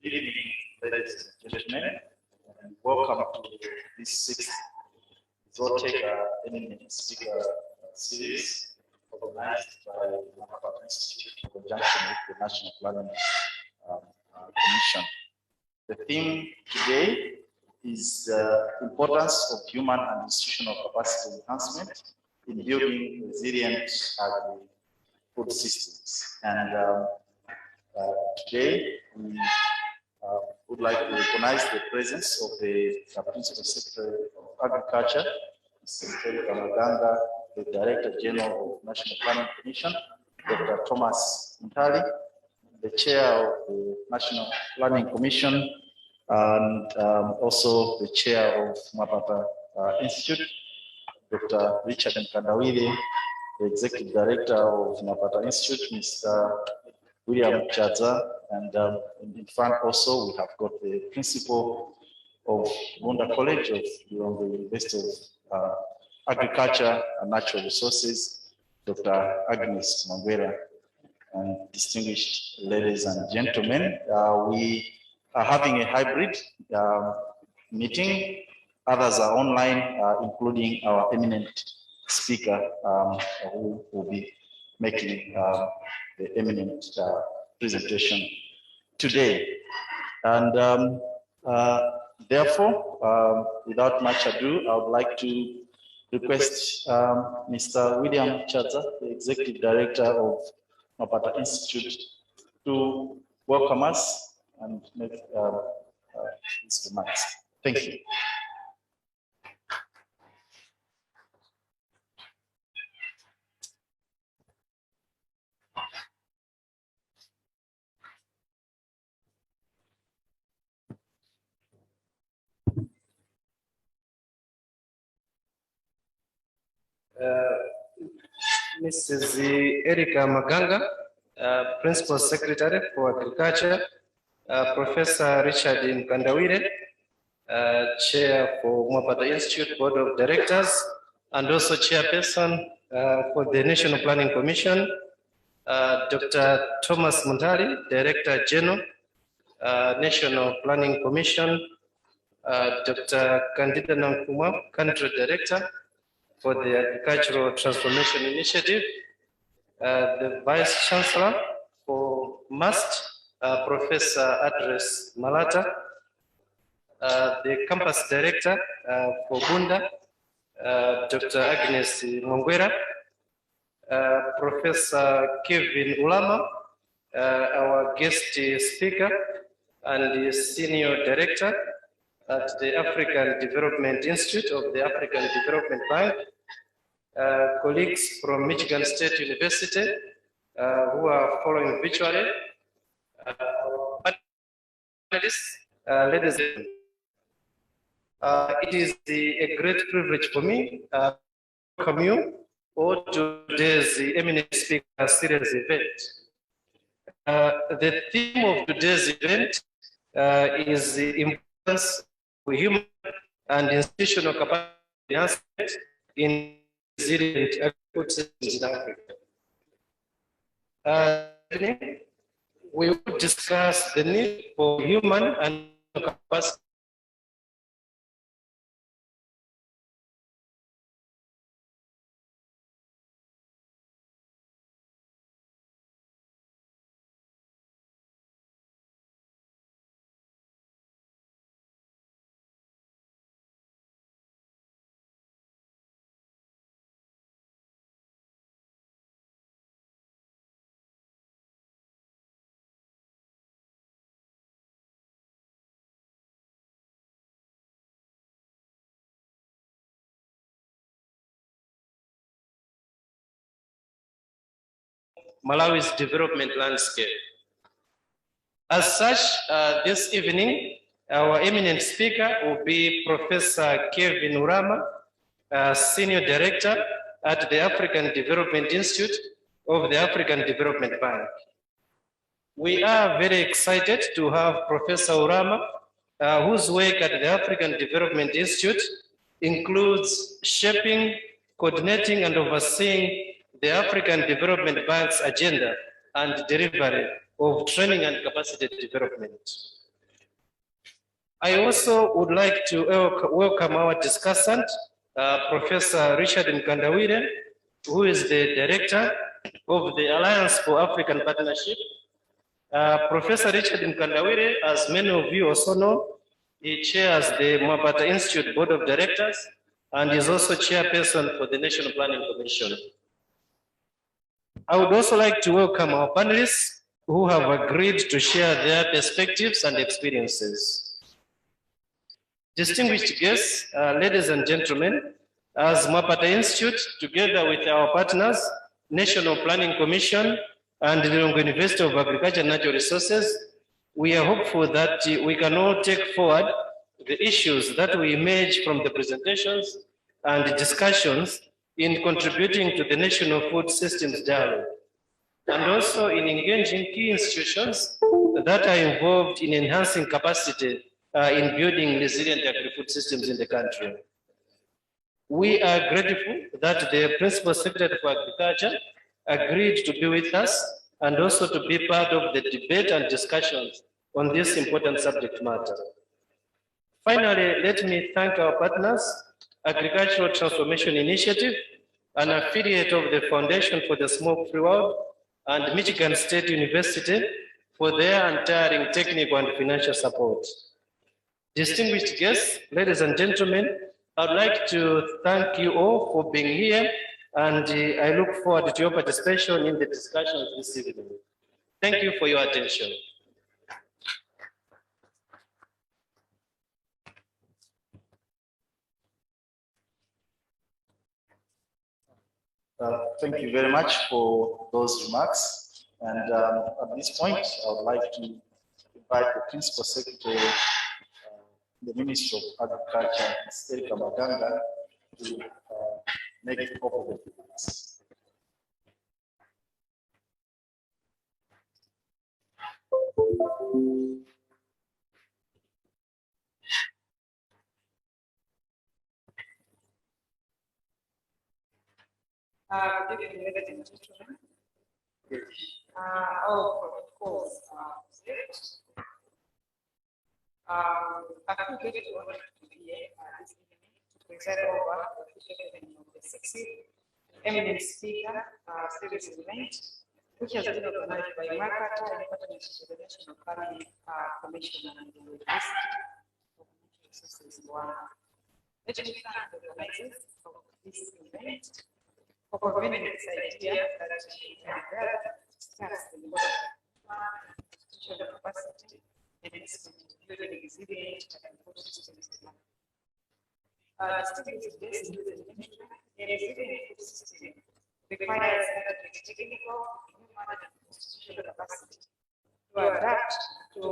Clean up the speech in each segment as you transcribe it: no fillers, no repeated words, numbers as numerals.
Good evening, ladies and gentlemen, and welcome to this sixth Zotega Eminent Speaker series organized by the MwAPATA Institute in conjunction with the National Planning Commission. The theme today is the importance of human and institutional capacity enhancement in building resilient agri-food systems. And today we would like to recognize the presence of the Principal Secretary of Agriculture, Secretary Kamaganga, the Director General of National Planning Commission, Dr. Thomas Ntali, the Chair of the National Planning Commission, and also the Chair of MwAPATA Institute, Dr. Richard Mkandawire, the Executive Director of MwAPATA Institute, Mr. William Chaza, and in front also we have got the Principal of Bunda College of the University of Agriculture and Natural Resources, Dr. Agnes Mwangwela, and distinguished ladies and gentlemen. We are having a hybrid meeting. Others are online, including our eminent speaker who will be making the eminent presentation today. And therefore, without much ado, I would like to request Mr. William Chaza, the Executive Director of MwAPATA Institute, to welcome us and make his remarks. Thank you. Mrs. Erika Maganga, Principal Secretary for Agriculture, Professor Richard Mkandawire, Chair for MwAPATA Institute Board of Directors, and also Chairperson for the National Planning Commission, Dr. Thomas Ntali, Director General, National Planning Commission, Dr. Candida Nankuma, Country Director for the Agricultural Transformation Initiative, the Vice Chancellor for MUST, Professor Agnes Malata, the Campus Director for Bunda, Dr. Agnes Mwangwela, Professor Kevin Urama, our guest speaker, and the Senior Director at the African Development Institute of the African Development Bank, colleagues from Michigan State University who are following virtually, panelists, ladies and gentlemen. It is a great privilege for me to welcome you all to today's eminent speaker series event. The theme of today's event is the importance of human and institutional capacity enhancement in resilient agricultural systems in Africa. We will discuss the need for human and capacity Malawi's development landscape. As such, this evening, our eminent speaker will be Professor Kevin Urama, Senior Director at the African Development Institute of the African Development Bank. We are very excited to have Professor Urama, whose work at the African Development Institute includes shaping, coordinating, and overseeing the African Development Bank's agenda and delivery of training and capacity development. I also would like to welcome our discussant, Professor Richard Mkandawire, who is the Director of the Alliance for African Partnership. Professor Richard Mkandawire, as many of you also know, he chairs the MwAPATA Institute Board of Directors and is also chairperson for the National Planning Commission. I would also like to welcome our panelists who have agreed to share their perspectives and experiences. Distinguished guests, ladies and gentlemen, as MwAPATA Institute, together with our partners, National Planning Commission and the University of Agriculture and Natural Resources, we are hopeful that we can all take forward the issues that we emerge from the presentations and discussions in contributing to the national food systems dialogue, and also in engaging key institutions that are involved in enhancing capacity in building resilient agri-food systems in the country. We are grateful that the Principal Secretary for Agriculture agreed to be with us and also to be part of the debate and discussions on this important subject matter. Finally, let me thank our partners, Agricultural Transformation Initiative, an affiliate of the Foundation for the Smoke-Free World, and Michigan State University for their untiring technical and financial support. Distinguished guests, ladies and gentlemen, I'd like to thank you all for being here, and I look forward to your participation in the discussions this evening. Thank you for your attention. Thank you very much for those remarks. And at this point, I would like to invite the Principal Secretary, the Minister of Agriculture, Mr. Maganga, to make a couple of remarks. Good evening, ladies and gentlemen. Of course, I feel very honored to be here this evening to preside over the official evening of the 60th eminent speaker series event, which has been organized by MwAPATA in partnership with the National Planning Commission and the University of Natural Resources, LUANAR. Let me thank the organizers of this event for convening this idea that we can discuss the institutional capacity and building resilient agricultural systems. Distinguished guests, a resilient food system requires technical, human, and institutional capacity to adapt to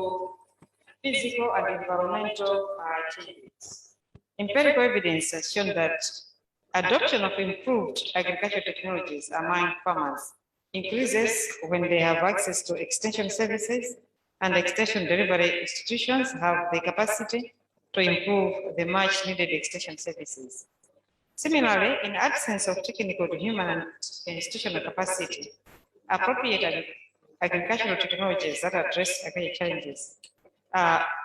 physical and environmental changes. Empirical evidence has shown that adoption of improved agricultural technologies among farmers increases when they have access to extension services, and extension delivery institutions have the capacity to improve the much needed extension services. Similarly, in absence of technical, human, and institutional capacity, appropriate agricultural technologies that address agricultural challenges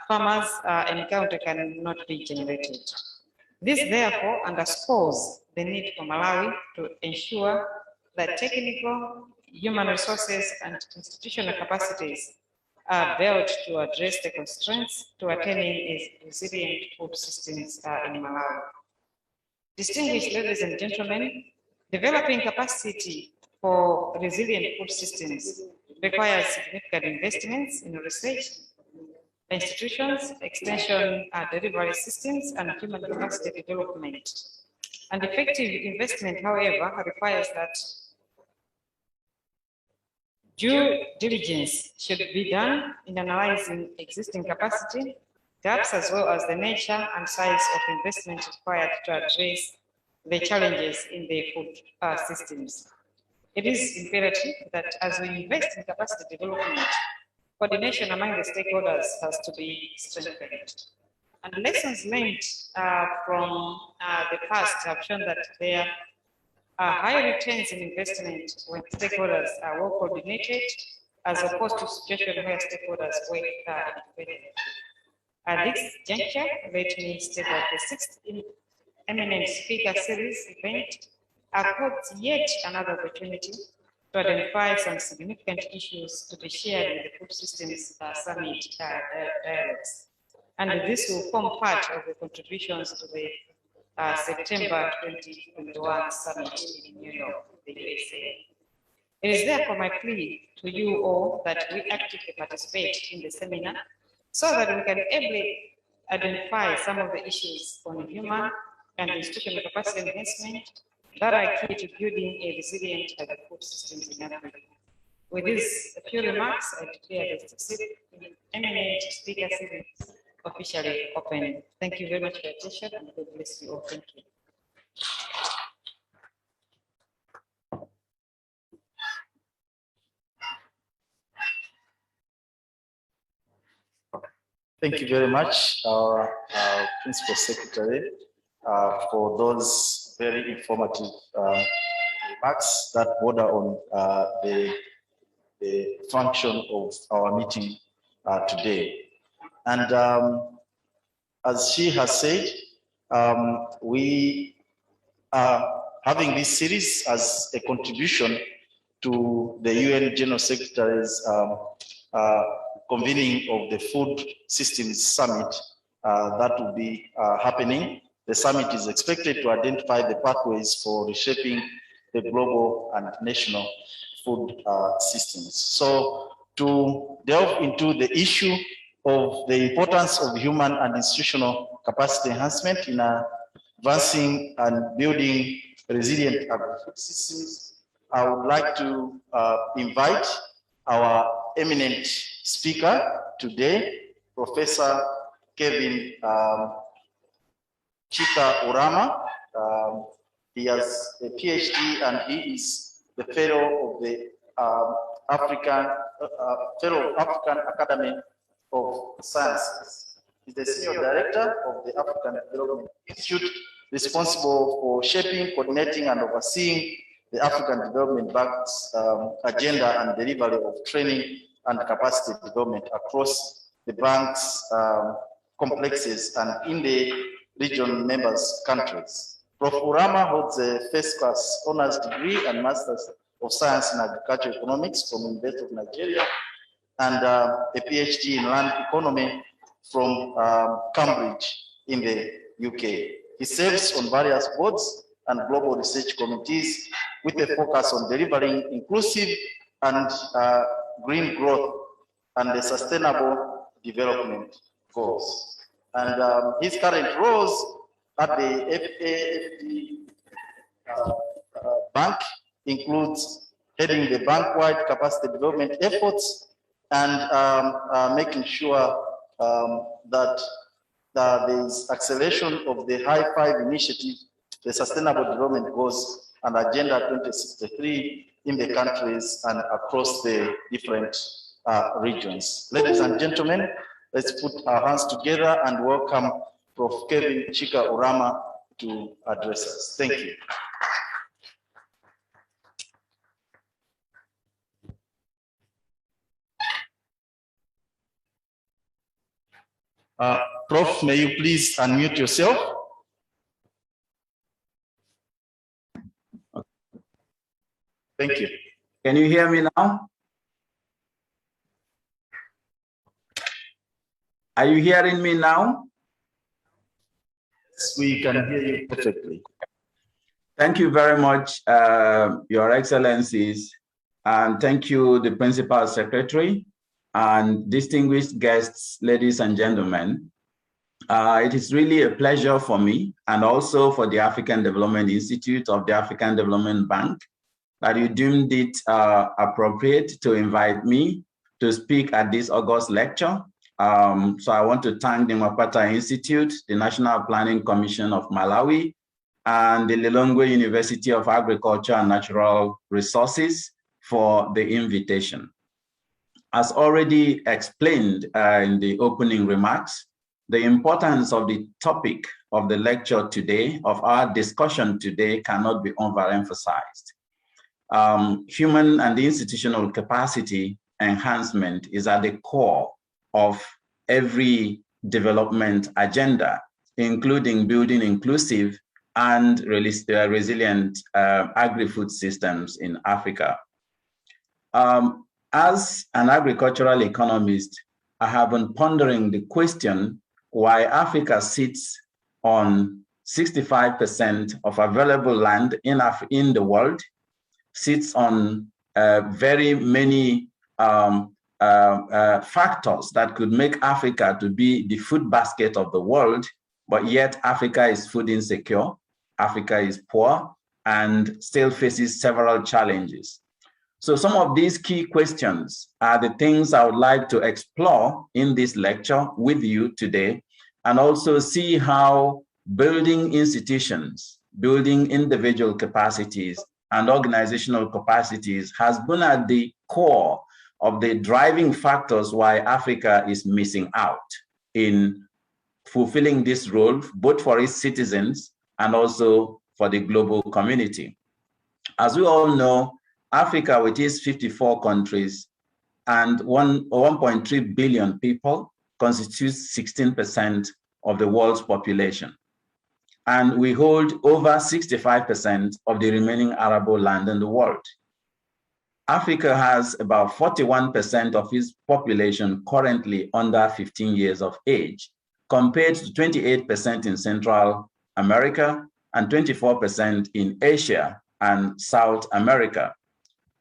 farmers encounter cannot be generated. This therefore underscores the need for Malawi to ensure that technical, human resources, and institutional capacities are built to address the constraints to attaining resilient food systems in Malawi. Distinguished ladies and gentlemen, developing capacity for resilient food systems requires significant investments in research, institutions, extension delivery systems, and human capacity development. And effective investment, however, requires that due diligence should be done in analyzing existing capacity, gaps, as well as the nature and size of investment required to address the challenges in the food systems. It is imperative that as we invest in capacity development, coordination among the stakeholders has to be strengthened. And lessons learned from the past have shown that there are high returns in investment when stakeholders are well coordinated, as opposed to situations where stakeholders work independently. At this juncture, let me state that the 6th Eminent Speaker Series event affords yet another opportunity to identify some significant issues to be shared with the Food Systems Summit dialogues. And this will form part of the contributions to the September 2021 summit in New York, the USA. It is therefore my plea to you all that we actively participate in the seminar so that we can ably identify some of the issues on human and institutional capacity enhancement that are key to building a resilient agri-food systems in Africa. With these few remarks, I declare the Eminent Speaker Series officially open. Thank you very much for your attention, and God bless you all. Thank you. Thank you very much, our Principal Secretary, for those very informative remarks that border on the function of our meeting today. And as she has said, we are having this series as a contribution to the UN General Secretary's convening of the Food Systems Summit that will be happening. The summit is expected to identify the pathways for reshaping the global and national food systems. So to delve into the issue of the importance of human and institutional capacity enhancement in advancing and building resilient agri-food systems, I would like to invite our eminent speaker today, Professor Kevin Chika Urama. He has a PhD and he is the fellow of the African Academy of Sciences. He's the Senior Director of the African Development Institute, responsible for shaping, coordinating, and overseeing the African Development Bank's agenda and delivery of training and capacity development across the bank's complexes and in the region members countries. Prof. Urama holds a first-class honors degree and Masters of Science in Agricultural Economics from the University of Nigeria and a PhD in Land Economy from Cambridge in the UK. He serves on various boards and global research committees with a focus on delivering inclusive and green growth and the sustainable development goals. And his current roles at the FAFD Bank includes heading the bank-wide capacity development efforts and making sure that there is acceleration of the High Five initiative, the Sustainable Development Goals and Agenda 2063 in the countries and across the different regions. Ladies and gentlemen, let's put our hands together and welcome Prof. Kevin Chika Urama to address us. Thank you. Prof, may you please unmute yourself? Thank you. Can you hear me now? Are you hearing me now? Yes, we can hear you perfectly. Thank you very much, Your Excellencies, and thank you, the Principal Secretary, and distinguished guests, ladies and gentlemen. It is really a pleasure for me and also for the African Development Institute of the African Development Bank that you deemed it appropriate to invite me to speak at this August lecture. So I want to thank the MwAPATA Institute, the National Planning Commission of Malawi, and the Lilongwe University of Agriculture and Natural Resources for the invitation. As already explained in the opening remarks, the importance of the topic of the lecture today, of our discussion today, cannot be overemphasized. Human and institutional capacity enhancement is at the core of every development agenda, including building inclusive and resilient agri-food systems in Africa. As an agricultural economist, I have been pondering the question why Africa sits on 65% of available land in the world, sits on very many factors that could make Africa to be the food basket of the world, but yet Africa is food insecure, Africa is poor, and still faces several challenges. So some of these key questions are the things I would like to explore in this lecture with you today, and also see how building institutions, building individual capacities and organizational capacities has been at the core of the driving factors why Africa is missing out in fulfilling this role, both for its citizens and also for the global community. As we all know, Africa, with its 54 countries and 1.3 billion people, constitutes 16% of the world's population. And we hold over 65% of the remaining arable land in the world. Africa has about 41% of its population currently under 15 years of age, compared to 28% in Central America and 24% in Asia and South America.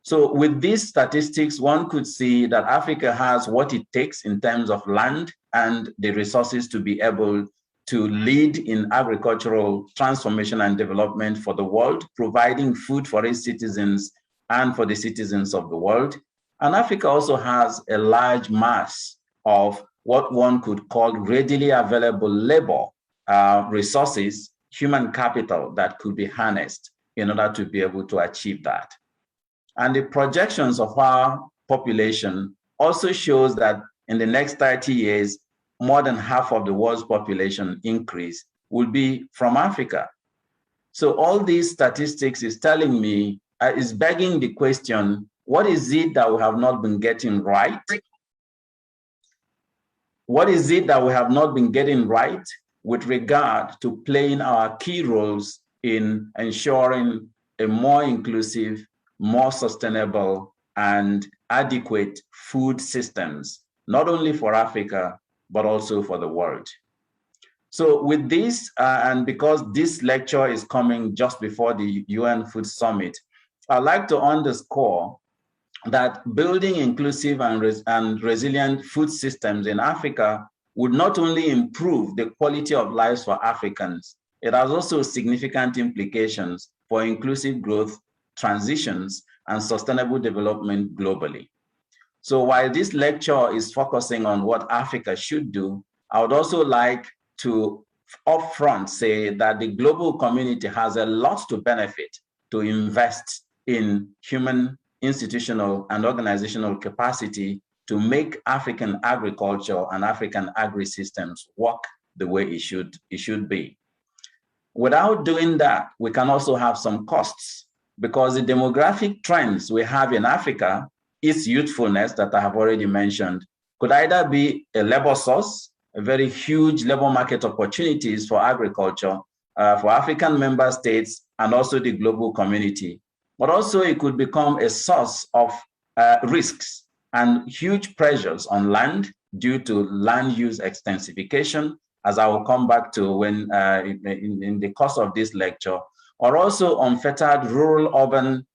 So with these statistics, one could see that Africa has what it takes in terms of land and the resources to be able to lead in agricultural transformation and development for the world, providing food for its citizens and for the citizens of the world. And Africa also has a large mass of what one could call readily available labor resources, human capital that could be harnessed in order to be able to achieve that. And the projections of our population also shows that in the next 30 years, more than half of the world's population increase will be from Africa. So all these statistics is telling me, is begging the question, what is it that we have not been getting right? What is it that we have not been getting right with regard to playing our key roles in ensuring a more inclusive, more sustainable and adequate food systems, not only for Africa, but also for the world? So with this, and because this lecture is coming just before the UN Food Summit, I'd like to underscore that building inclusive and resilient food systems in Africa would not only improve the quality of lives for Africans, it has also significant implications for inclusive growth, transitions, and sustainable development globally. So while this lecture is focusing on what Africa should do, I would also like to upfront say that the global community has a lot to benefit to invest in human, institutional, and organizational capacity to make African agriculture and African agri-systems work the way it should be. Without doing that, we can also have some costs, because the demographic trends we have in Africa, its youthfulness that I have already mentioned, could either be a labor source, a very huge labor market opportunities for agriculture, for African member states, and also the global community. But also it could become a source of risks and huge pressures on land due to land use extensification, as I will come back to when in the course of this lecture, or also unfettered rural-urban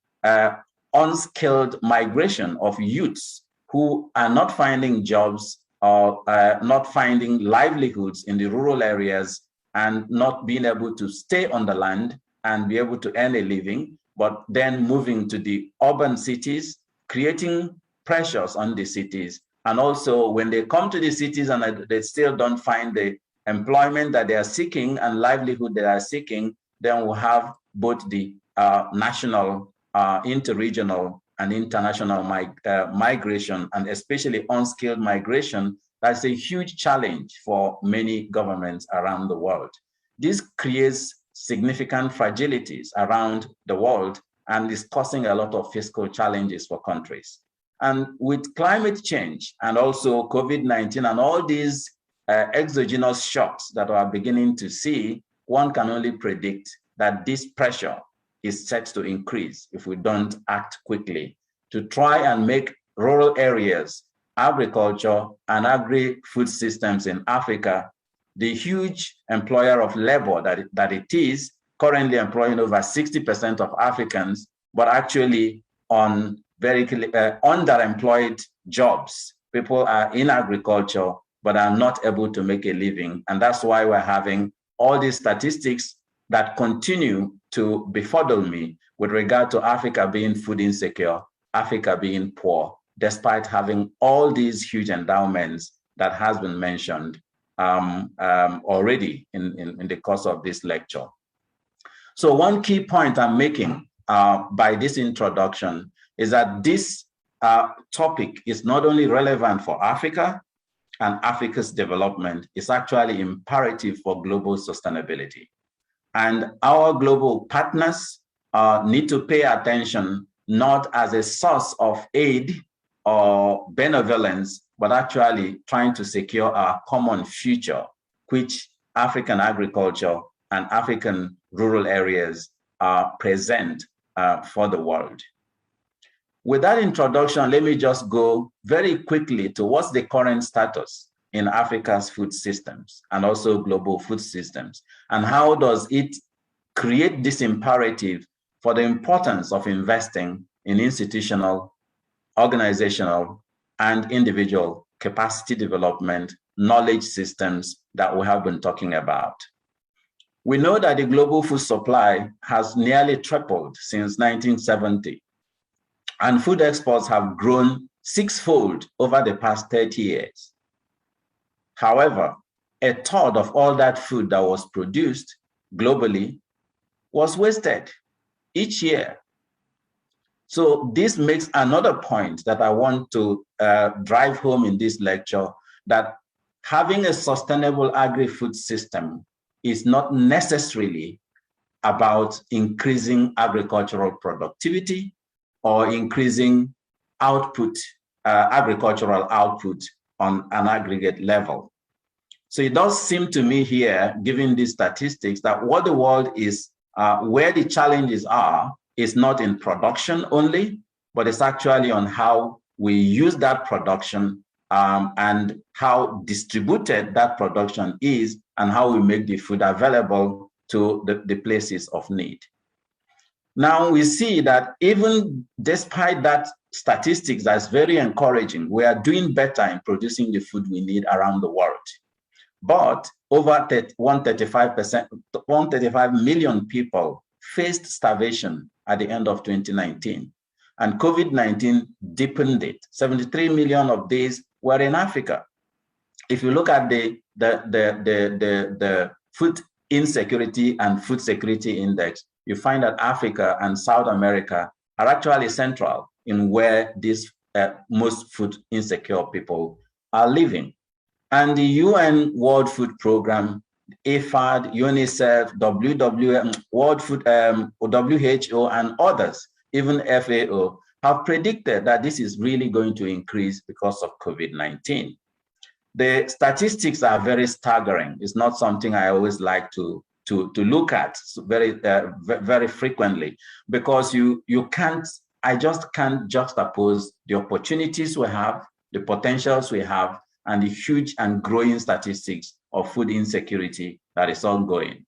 unskilled migration of youths who are not finding jobs or not finding livelihoods in the rural areas and not being able to stay on the land and be able to earn a living, but then moving to the urban cities, creating pressures on the cities. And also when they come to the cities and they still don't find the employment that they are seeking and livelihood they are seeking, then we'll have both the national, interregional, and international migration, and especially unskilled migration. That's a huge challenge for many governments around the world. This creates significant fragilities around the world and is causing a lot of fiscal challenges for countries. And with climate change and also COVID-19 and all these exogenous shocks that we are beginning to see, one can only predict that this pressure is set to increase if we don't act quickly to try and make rural areas, agriculture and agri-food systems in Africa the huge employer of labor that it is, currently employing over 60% of Africans, but actually on very underemployed jobs. People are in agriculture, but are not able to make a living. And that's why we're having all these statistics that continue to befuddle me with regard to Africa being food insecure, Africa being poor, despite having all these huge endowments that has been mentioned already in the course of this lecture. So one key point I'm making by this introduction is that this topic is not only relevant for Africa and Africa's development, it's actually imperative for global sustainability. And our global partners need to pay attention not as a source of aid or benevolence, but actually trying to secure our common future, which African agriculture and African rural areas present for the world. With that introduction, let me just go very quickly to what's the current status in Africa's food systems and also global food systems, and how does it create this imperative for the importance of investing in institutional, organizational, and individual capacity development, knowledge systems that we have been talking about. We know that the global food supply has nearly tripled since 1970, and food exports have grown sixfold over the past 30 years. However, a third of all that food that was produced globally was wasted each year. So this makes another point that I want to drive home in this lecture, that having a sustainable agri-food system is not necessarily about increasing agricultural productivity or increasing output, agricultural output on an aggregate level. So it does seem to me here, given these statistics, that what the world is, where the challenges are, is not in production only, but it's actually on how we use that production and how distributed that production is and how we make the food available to the places of need. Now we see that even despite that statistics that's very encouraging, we are doing better in producing the food we need around the world. But over 135 million people faced starvation at the end of 2019, and COVID-19 deepened it. 73 million of these were in Africa. If you look at the food insecurity and food security index, you find that Africa and South America are actually central in where these most food insecure people are living. And the UN World Food Programme, IFAD, UNICEF, World Food, WHO, and others, even FAO, have predicted that this is really going to increase because of COVID-19. The statistics are very staggering. It's not something I always like to look at very frequently, because I just can't juxtapose the opportunities we have, the potentials we have, and the huge and growing statistics of food insecurity that is ongoing.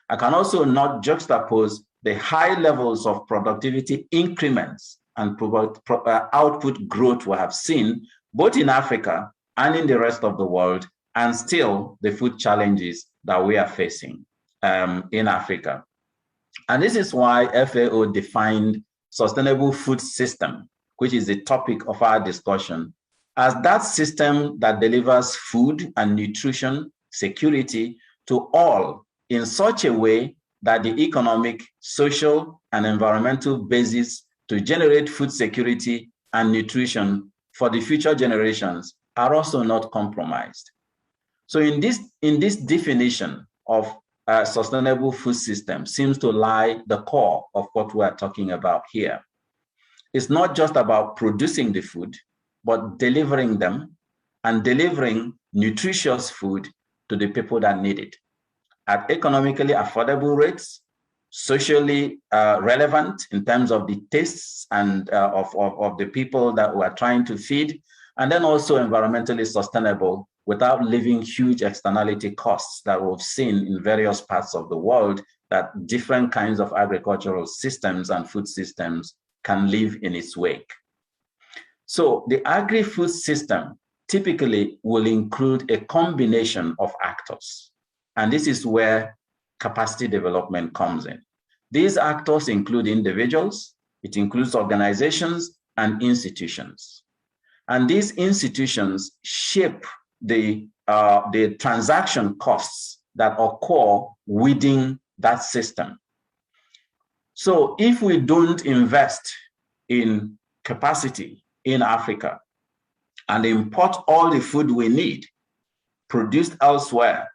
I can also not juxtapose the high levels of productivity increments and output growth we have seen both in Africa and in the rest of the world, and still the food challenges that we are facing in Africa. And this is why FAO defined sustainable food system, which is the topic of our discussion, as that system that delivers food and nutrition security to all in such a way that the economic, social, and environmental basis to generate food security and nutrition for the future generations are also not compromised. So in this definition of a sustainable food system seems to lie the core of what we're talking about here. It's not just about producing the food, but delivering them and delivering nutritious food to the people that need it at economically affordable rates, socially relevant in terms of the tastes and of the people that we are trying to feed, and then also environmentally sustainable without leaving huge externality costs that we've seen in various parts of the world that different kinds of agricultural systems and food systems can live in its wake. So the agri-food system typically will include a combination of actors. And this is where capacity development comes in. These actors include individuals, it includes organizations and institutions. And these institutions shape the transaction costs that occur within that system. So if we don't invest in capacity in Africa and import all the food we need produced elsewhere,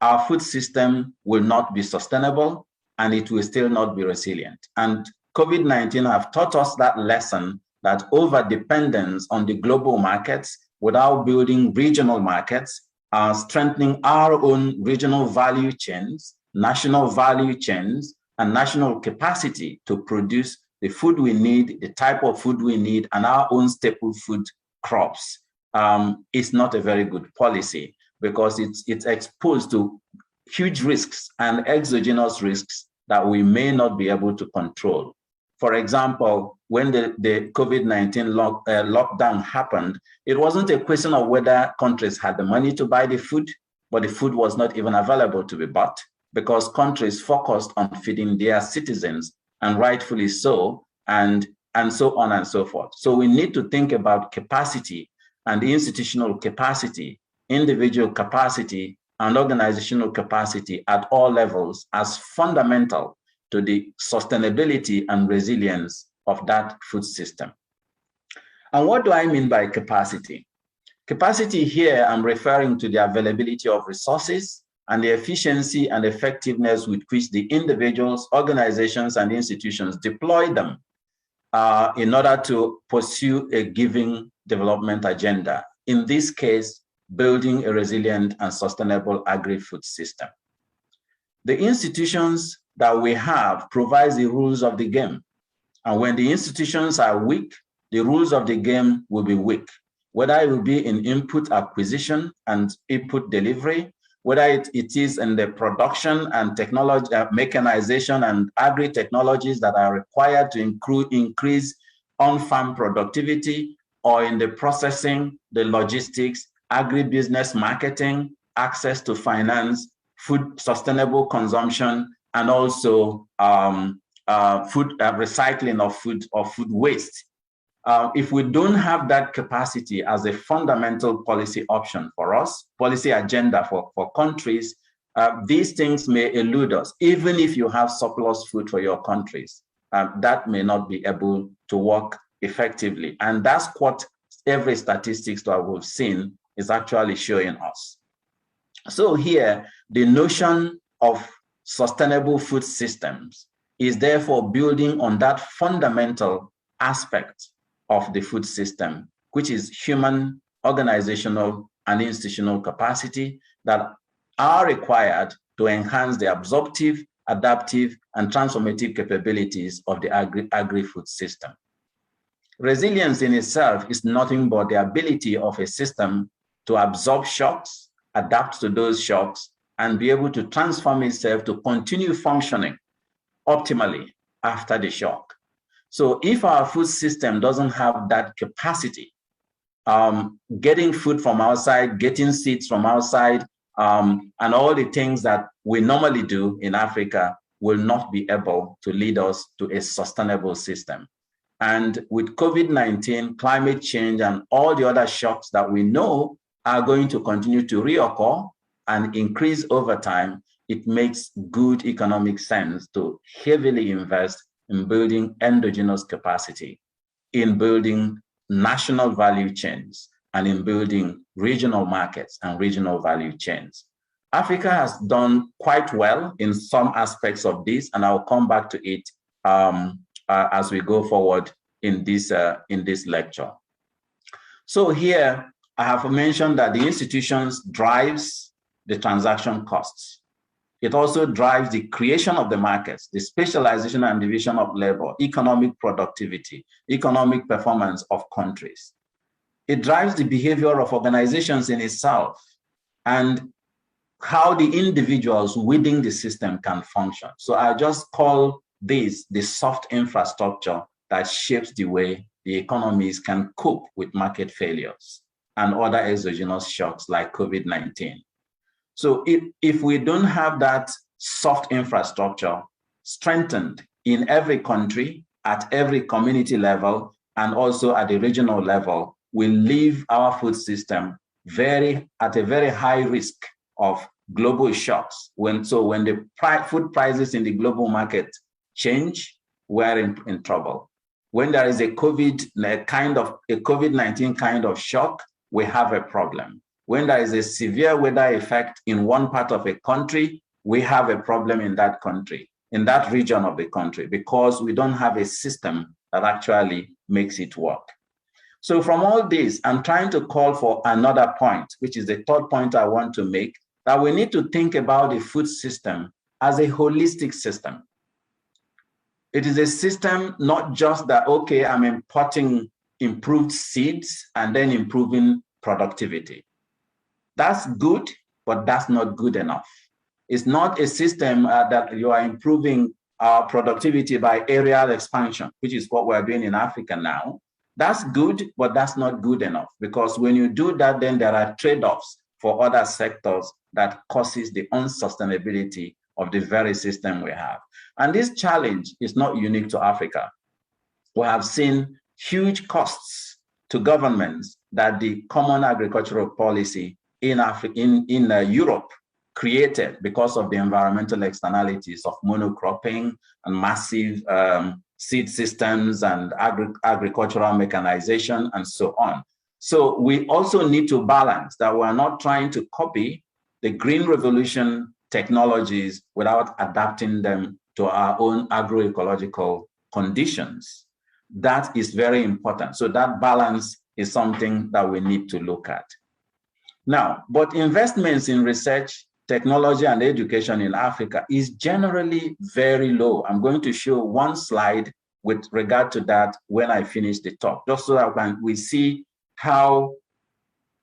our food system will not be sustainable and it will still not be resilient. And COVID-19 have taught us that lesson, that over-dependence on the global markets without building regional markets, strengthening our own regional value chains, national value chains, and national capacity to produce the food we need, the type of food we need, and our own staple food crops is not a very good policy, because it's exposed to huge risks and exogenous risks that we may not be able to control. For example, when the COVID-19 lockdown happened, it wasn't a question of whether countries had the money to buy the food, but the food was not even available to be bought because countries focused on feeding their citizens, and rightfully so, and so on and so forth. So we need to think about capacity and institutional capacity, individual capacity, and organizational capacity at all levels as fundamental to the sustainability and resilience of that food system. And what do I mean by capacity? Capacity here, I'm referring to the availability of resources and the efficiency and effectiveness with which the individuals, organizations, and institutions deploy them in order to pursue a given development agenda. In this case, building a resilient and sustainable agri-food system. The institutions that we have provide the rules of the game. And when the institutions are weak, the rules of the game will be weak, whether it will be in input acquisition and input delivery, whether it is in the production and technology, mechanization and agri-technologies that are required to increase on-farm productivity, or in the processing, the logistics, agribusiness marketing, access to finance, food sustainable consumption, and also recycling of food waste. If we don't have that capacity as a fundamental policy option for us, policy agenda for countries, these things may elude us. Even if you have surplus food for your countries, that may not be able to work effectively. And that's what every statistics that we've seen is actually showing us. So here, the notion of sustainable food systems is therefore building on that fundamental aspect of the food system, which is human, organizational, and institutional capacity that are required to enhance the absorptive, adaptive, and transformative capabilities of the agri-food system. Resilience in itself is nothing but the ability of a system to absorb shocks, adapt to those shocks, and be able to transform itself to continue functioning optimally after the shock. So if our food system doesn't have that capacity, getting food from outside, getting seeds from outside, and all the things that we normally do in Africa will not be able to lead us to a sustainable system. And with COVID-19, climate change, and all the other shocks that we know are going to continue to reoccur and increase over time, it makes good economic sense to heavily invest in building endogenous capacity, in building national value chains, and in building regional markets and regional value chains. Africa has done quite well in some aspects of this, and I'll come back to it as we go forward in this lecture. So here, I have mentioned that the institutions drives the transaction costs. It also drives the creation of the markets, the specialization and division of labor, economic productivity, economic performance of countries. It drives the behavior of organizations in itself and how the individuals within the system can function. So I just call this the soft infrastructure that shapes the way the economies can cope with market failures and other exogenous shocks like COVID-19. So if we don't have that soft infrastructure strengthened in every country, at every community level, and also at the regional level, we leave our food system at a very high risk of global shocks. When the food prices in the global market change, we're in trouble. When there is a COVID-19 kind of shock, we have a problem. When there is a severe weather effect in one part of a country, we have a problem in that country, in that region of the country, because we don't have a system that actually makes it work. So from all this, I'm trying to call for another point, which is the third point I want to make, that we need to think about the food system as a holistic system. It is a system not just that, okay, I'm importing improved seeds and then improving productivity. That's good, but that's not good enough. It's not a system that you are improving productivity by areal expansion, which is what we're doing in Africa now. That's good, but that's not good enough, because when you do that, then there are trade-offs for other sectors that causes the unsustainability of the very system we have. And this challenge is not unique to Africa. We have seen huge costs to governments that the common agricultural policy in Europe created because of the environmental externalities of monocropping and massive seed systems and agricultural mechanization and so on. So we also need to balance that we're not trying to copy the green revolution technologies without adapting them to our own agroecological conditions. That is very important. So that balance is something that we need to look at. Now, but investments in research, technology, and education in Africa is generally very low. I'm going to show one slide with regard to that when I finish the talk, just so that we see how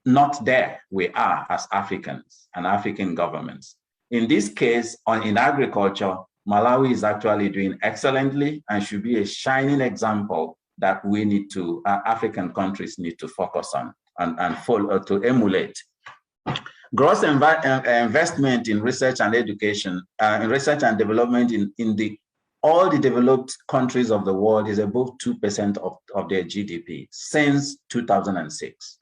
not there we are as Africans and African governments. In this case, in agriculture, Malawi is actually doing excellently and should be a shining example that we need to, African countries need to focus on and follow, to emulate. Gross investment in research and education, in research and development in all the developed countries of the world is above 2% of their GDP since 2006.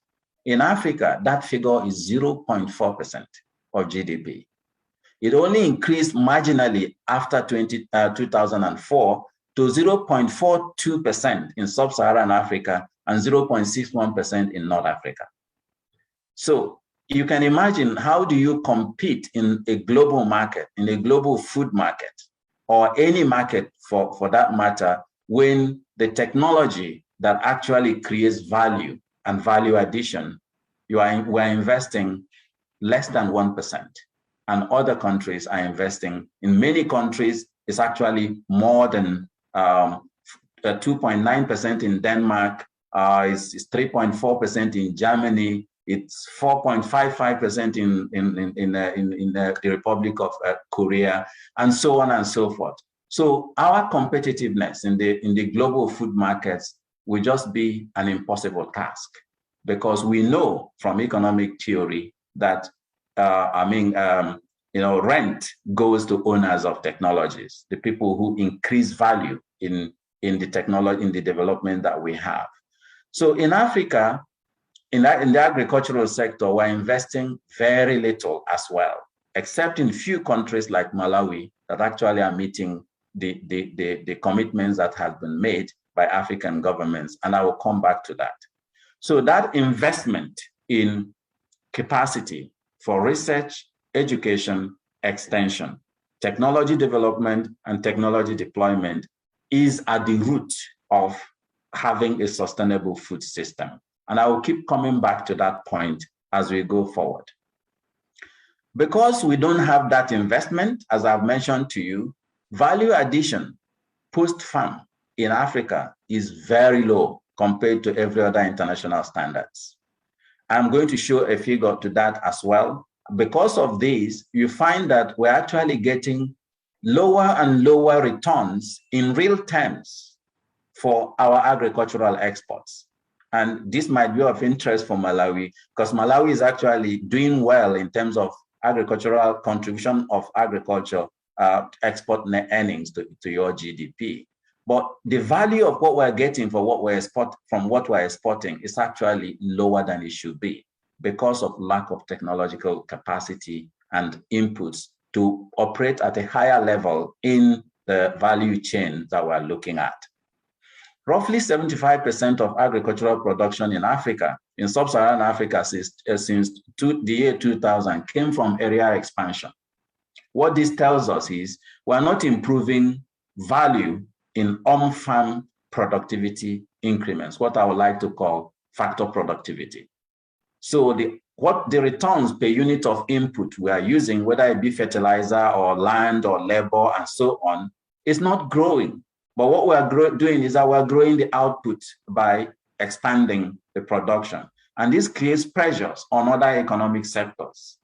In Africa, that figure is 0.4% of GDP. It only increased marginally after 2004 to 0.42% in sub-Saharan Africa and 0.61% in North Africa. So you can imagine, how do you compete in a global market, in a global food market, or any market for that matter, when the technology that actually creates value and value addition, we're investing less than 1%. And other countries are investing. In many countries, it's actually more than 2.9% in Denmark, it's 3.4% in Germany, it's 4.55% in the Republic of Korea, and so on and so forth. So our competitiveness in the global food markets will just be an impossible task, because we know from economic theory that rent goes to owners of technologies, the people who increase value in the technology, in the development that we have. So in Africa, in the agricultural sector, we're investing very little as well, except in few countries like Malawi that actually are meeting the commitments that have been made by African governments, and I will come back to that. So that investment in capacity for research, education, extension, technology development, and technology deployment is at the root of having a sustainable food system. And I will keep coming back to that point as we go forward. Because we don't have that investment, as I've mentioned to you, value addition post-farm in Africa is very low compared to every other international standards. I'm going to show a figure to that as well. Because of this, you find that we're actually getting lower and lower returns in real terms for our agricultural exports. And this might be of interest for Malawi, because Malawi is actually doing well in terms of agricultural contribution of agriculture export net earnings to your GDP. But the value of what we're getting for what we're exporting is actually lower than it should be because of lack of technological capacity and inputs to operate at a higher level in the value chain that we're looking at. Roughly 75% of agricultural production in Africa, in sub-Saharan Africa since the year 2000, came from area expansion. What this tells us is we're not improving value in on-farm productivity increments, what I would like to call factor productivity. So what the returns per unit of input we are using, whether it be fertilizer or land or labor and so on, is not growing. But what we are doing is that we're growing the output by expanding the production. And this creates pressures on other economic sectors.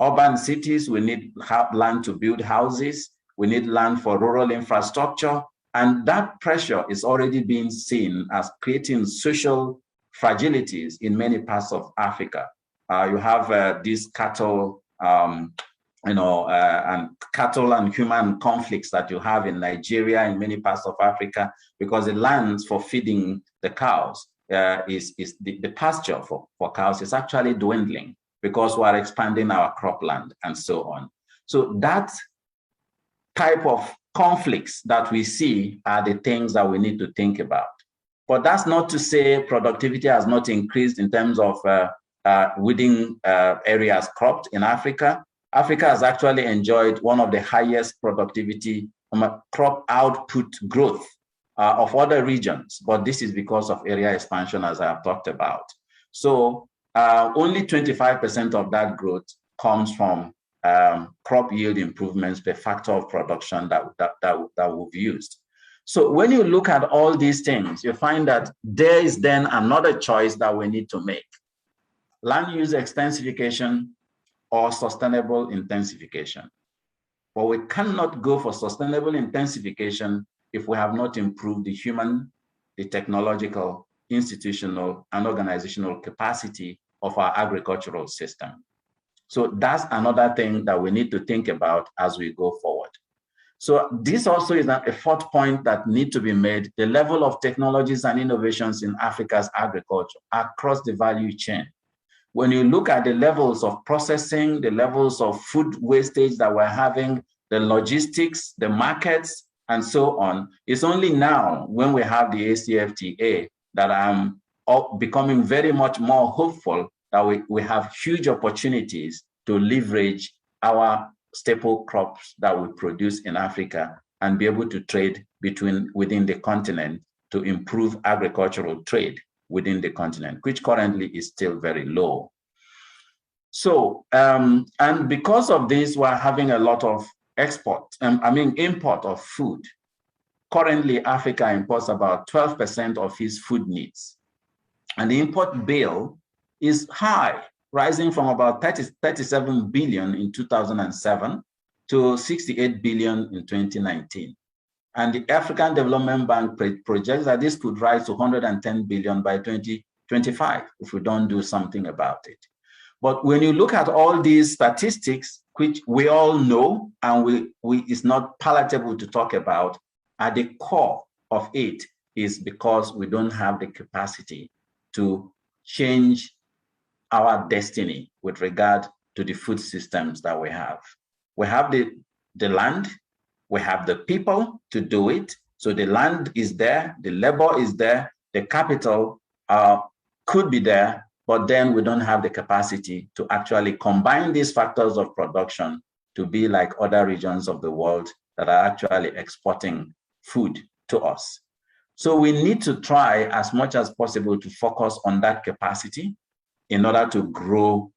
Urban cities, we need land to build houses. We need land for rural infrastructure. And that pressure is already being seen as creating social fragilities in many parts of Africa. You have these cattle, and cattle and human conflicts that you have in Nigeria, in many parts of Africa, because the lands for feeding the cows the pasture for cows is actually dwindling because we are expanding our cropland and so on. So that type of conflicts that we see are the things that we need to think about. But that's not to say productivity has not increased in terms of within areas cropped in Africa. Africa has actually enjoyed one of the highest productivity crop output growth of other regions, but this is because of area expansion, as I have talked about. So only 25% of that growth comes from crop yield improvements per factor of production that we've used. So when you look at all these things, you find that there is then another choice that we need to make: land use extensification or sustainable intensification. But we cannot go for sustainable intensification if we have not improved the human, the technological, institutional, and organizational capacity of our agricultural system. So that's another thing that we need to think about as we go forward. So this also is a fourth point that need to be made: the level of technologies and innovations in Africa's agriculture across the value chain. When you look at the levels of processing, the levels of food wastage that we're having, the logistics, the markets, and so on, it's only now when we have the ACFTA that I'm becoming very much more hopeful that we have huge opportunities to leverage our staple crops that we produce in Africa and be able to trade within the continent to improve agricultural trade within the continent, which currently is still very low. So, and because of this, we're having a lot of import of food. Currently, Africa imports about 12% of its food needs. And the import bill is high, rising from about 37 billion in 2007 to 68 billion in 2019. And the African Development Bank projects that this could rise to 110 billion by 2025 if we don't do something about it. But when you look at all these statistics, which we all know and it's not palatable to talk about, at the core of it is because we don't have the capacity to change our destiny with regard to the food systems that we have. We have the land, we have the people to do it. So the land is there, the labor is there, the capital could be there, but then we don't have the capacity to actually combine these factors of production to be like other regions of the world that are actually exporting food to us. So we need to try as much as possible to focus on that capacity in order to grow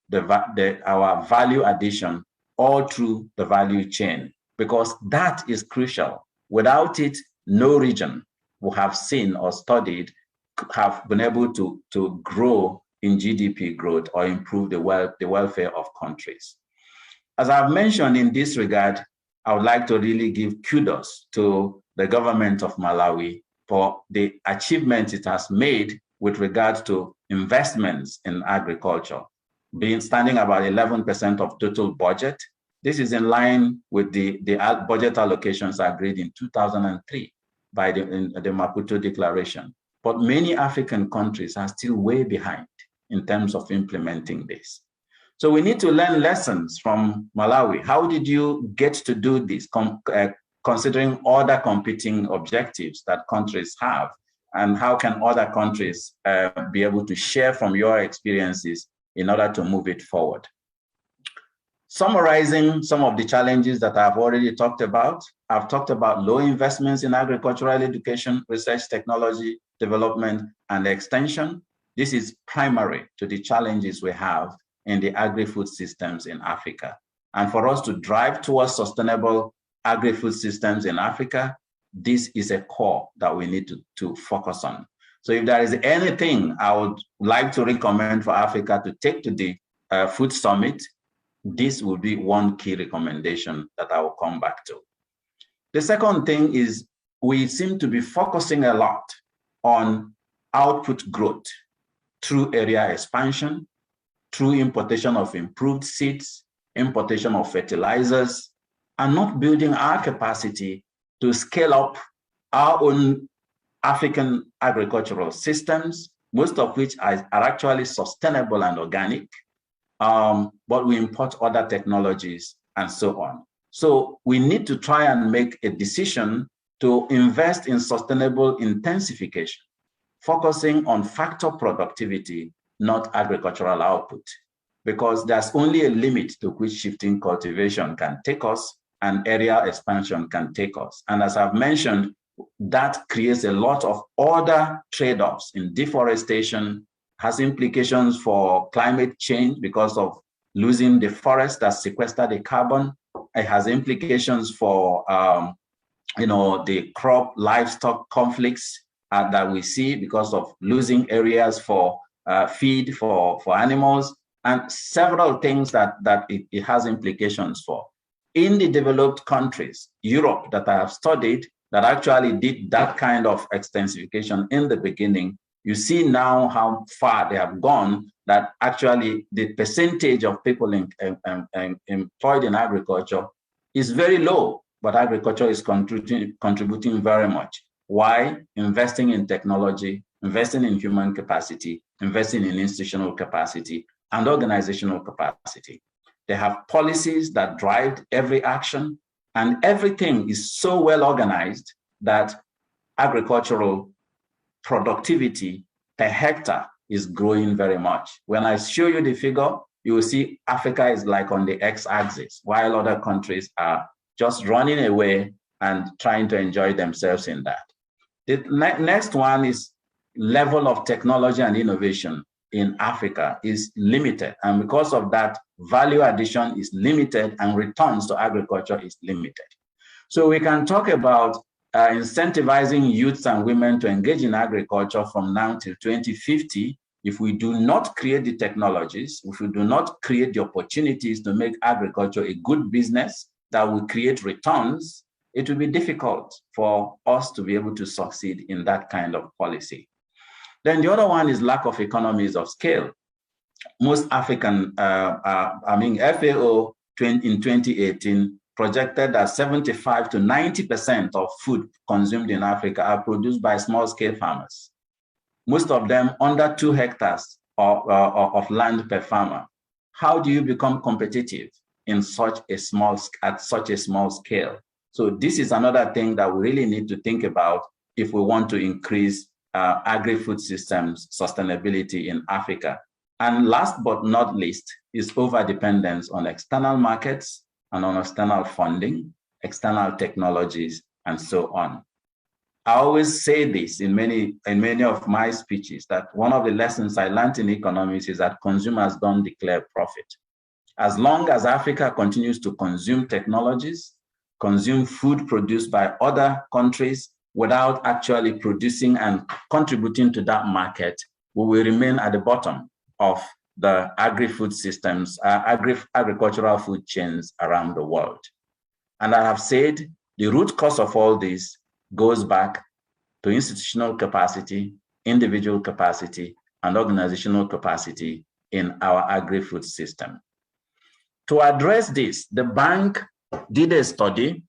our value addition all through the value chain, because that is crucial. Without it, no region will have seen or studied have been able to grow in GDP growth or improve the welfare of countries. As I've mentioned in this regard, I would like to really give kudos to the government of Malawi for the achievements it has made with regard to investments in agriculture, standing about 11% of total budget. This is in line with the budget allocations agreed in 2003 by the Maputo Declaration. But many African countries are still way behind in terms of implementing this. So we need to learn lessons from Malawi. How did you get to do this, considering other competing objectives that countries have? And how can other countries be able to share from your experiences in order to move it forward? Summarizing some of the challenges that I've already talked about, I've talked about low investments in agricultural education, research, technology, development, and extension. This is primary to the challenges we have in the agri-food systems in Africa. And for us to drive towards sustainable agri-food systems in Africa, this is a core that we need to focus on. So if there is anything I would like to recommend for Africa to take to the Food Summit, this will be one key recommendation that I will come back to. The second thing is we seem to be focusing a lot on output growth through area expansion, through importation of improved seeds, importation of fertilizers, and not building our capacity to scale up our own African agricultural systems, most of which are actually sustainable and organic, but we import other technologies and so on. So we need to try and make a decision to invest in sustainable intensification, focusing on factor productivity, not agricultural output, because there's only a limit to which shifting cultivation can take us and area expansion can take us. And as I've mentioned, that creates a lot of other trade-offs in deforestation, has implications for climate change because of losing the forest that sequester the carbon. It has implications for the crop livestock conflicts that we see because of losing areas for feed for animals, and several things that it has implications for. In the developed countries, Europe, that I have studied, that actually did that kind of extensification in the beginning, you see now how far they have gone, that actually the percentage of people employed in agriculture is very low, but agriculture is contributing very much. Why? Investing in technology, investing in human capacity, investing in institutional capacity and organizational capacity. They have policies that drive every action, and everything is so well organized that agricultural productivity per hectare is growing very much. When I show you the figure, you will see Africa is like on the x-axis, while other countries are just running away and trying to enjoy themselves in that. The next one is level of technology and innovation in Africa is limited. And because of that, value addition is limited and returns to agriculture is limited. So we can talk about incentivizing youths and women to engage in agriculture from now till 2050. If we do not create the technologies, if we do not create the opportunities to make agriculture a good business that will create returns, it will be difficult for us to be able to succeed in that kind of policy. Then the other one is lack of economies of scale. Most African, FAO in 2018 projected that 75 to 90% of food consumed in Africa are produced by small-scale farmers. Most of them under 2 hectares of land per farmer. How do you become competitive in at such a small scale? So this is another thing that we really need to think about if we want to increase agri-food systems sustainability in Africa. And last but not least is over-dependence on external markets and on external funding, external technologies, and so on. I always say this in many of my speeches, that one of the lessons I learned in economics is that consumers don't declare profit. As long as Africa continues to consume technologies, consume food produced by other countries without actually producing and contributing to that market, we will remain at the bottom of the agri-food systems, agricultural food chains around the world. And I have said the root cause of all this goes back to institutional capacity, individual capacity, and organizational capacity in our agri-food system. To address this, the bank did a study.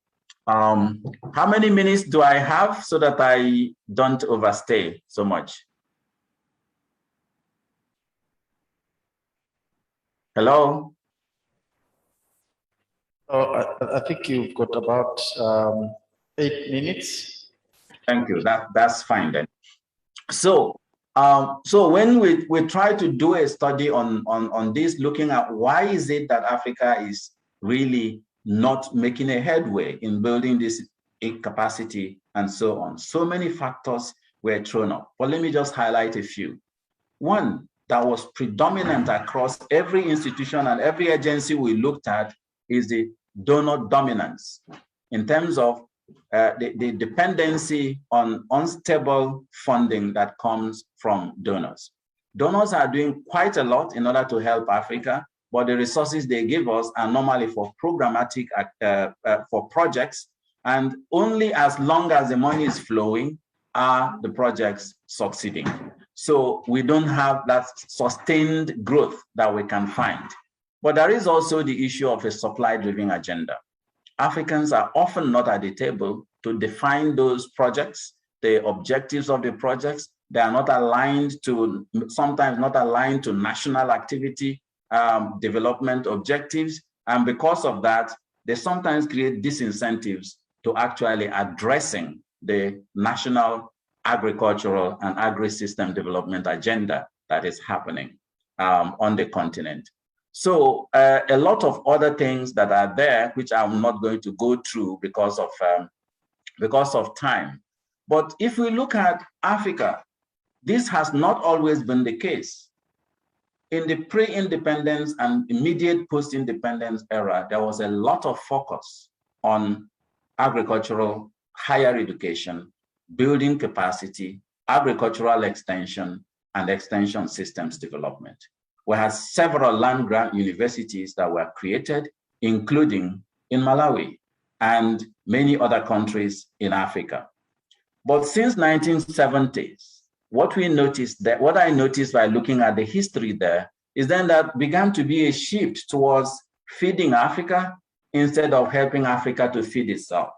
How many minutes do I have so that I don't overstay so much? Hello? Oh, I think you've got about 8 minutes. Thank you. That's fine then. So, when we try to do a study on this, looking at why is it that Africa is really not making a headway in building this capacity and so on. So many factors were thrown up, but let me just highlight a few. One that was predominant across every institution and every agency we looked at is the donor dominance in terms of the dependency on unstable funding that comes from donors. Donors are doing quite a lot in order to help Africa, but the resources they give us are normally for programmatic, for projects, and only as long as the money is flowing are the projects succeeding. So we don't have that sustained growth that we can find. But there is also the issue of a supply-driven agenda. Africans are often not at the table to define those projects, the objectives of the projects. They are not aligned to, sometimes not aligned to national activity development objectives. And because of that, they sometimes create disincentives to actually addressing the national agricultural and agri-system development agenda that is happening on the continent. So a lot of other things that are there, which I'm not going to go through because of time. But if we look at Africa, this has not always been the case. In the pre-independence and immediate post-independence era, there was a lot of focus on agricultural higher education, building capacity, agricultural extension, and extension systems development. We had several land-grant universities that were created, including in Malawi and many other countries in Africa. But since 1970s, what I noticed by looking at the history there is then that began to be a shift towards feeding Africa instead of helping Africa to feed itself.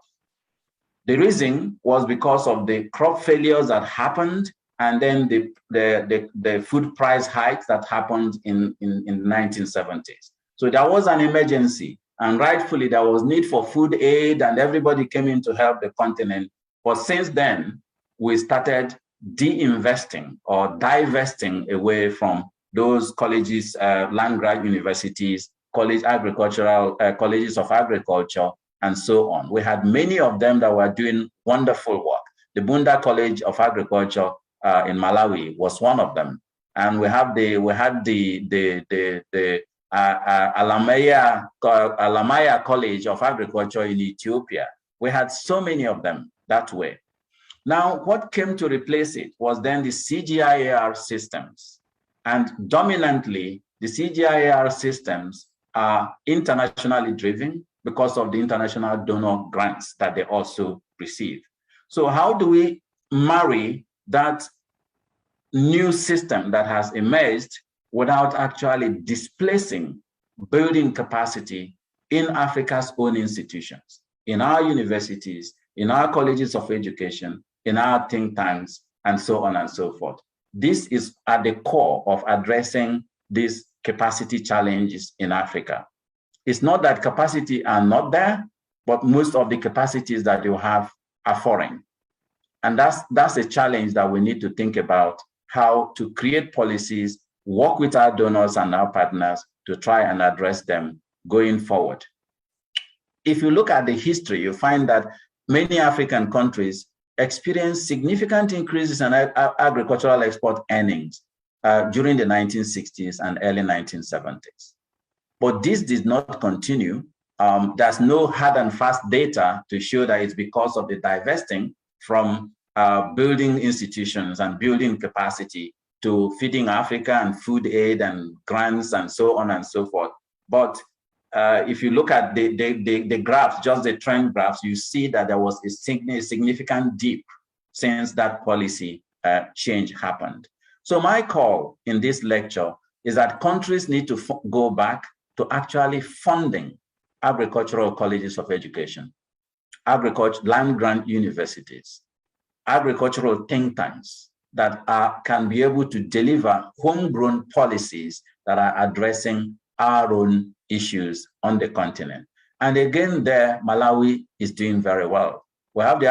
The reason was because of the crop failures that happened, and then the food price hikes that happened in the 1970s. So there was an emergency, and rightfully there was need for food aid, and everybody came in to help the continent. But since then, we started de-investing or divesting away from those colleges, land-grant universities, colleges of agriculture, and so on. We had many of them that were doing wonderful work. The Bunda College of Agriculture in Malawi was one of them, and we had the Alamaya College of Agriculture in Ethiopia. We had so many of them that way. Now, what came to replace it was then the CGIAR systems, and dominantly the CGIAR systems are internationally driven because of the international donor grants that they also receive. So how do we marry that new system that has emerged without actually displacing building capacity in Africa's own institutions, in our universities, in our colleges of education, in our think tanks, and so on and so forth? This is at the core of addressing these capacity challenges in Africa. It's not that capacity are not there, but most of the capacities that you have are foreign. And that's a challenge that we need to think about, how to create policies, work with our donors and our partners to try and address them going forward. If you look at the history, you find that many African countries experienced significant increases in agricultural export earnings during the 1960s and early 1970s. But this did not continue. There's no hard and fast data to show that it's because of the divesting from building institutions and building capacity to feeding Africa and food aid and grants and so on and so forth. But if you look at the graphs, just the trend graphs, you see that there was a significant dip since that policy change happened. So my call in this lecture is that countries need to go back to actually funding agricultural colleges of education, land grant universities, agricultural think tanks that can be able to deliver homegrown policies that are addressing our own issues on the continent. And again, there, Malawi is doing very well. We have the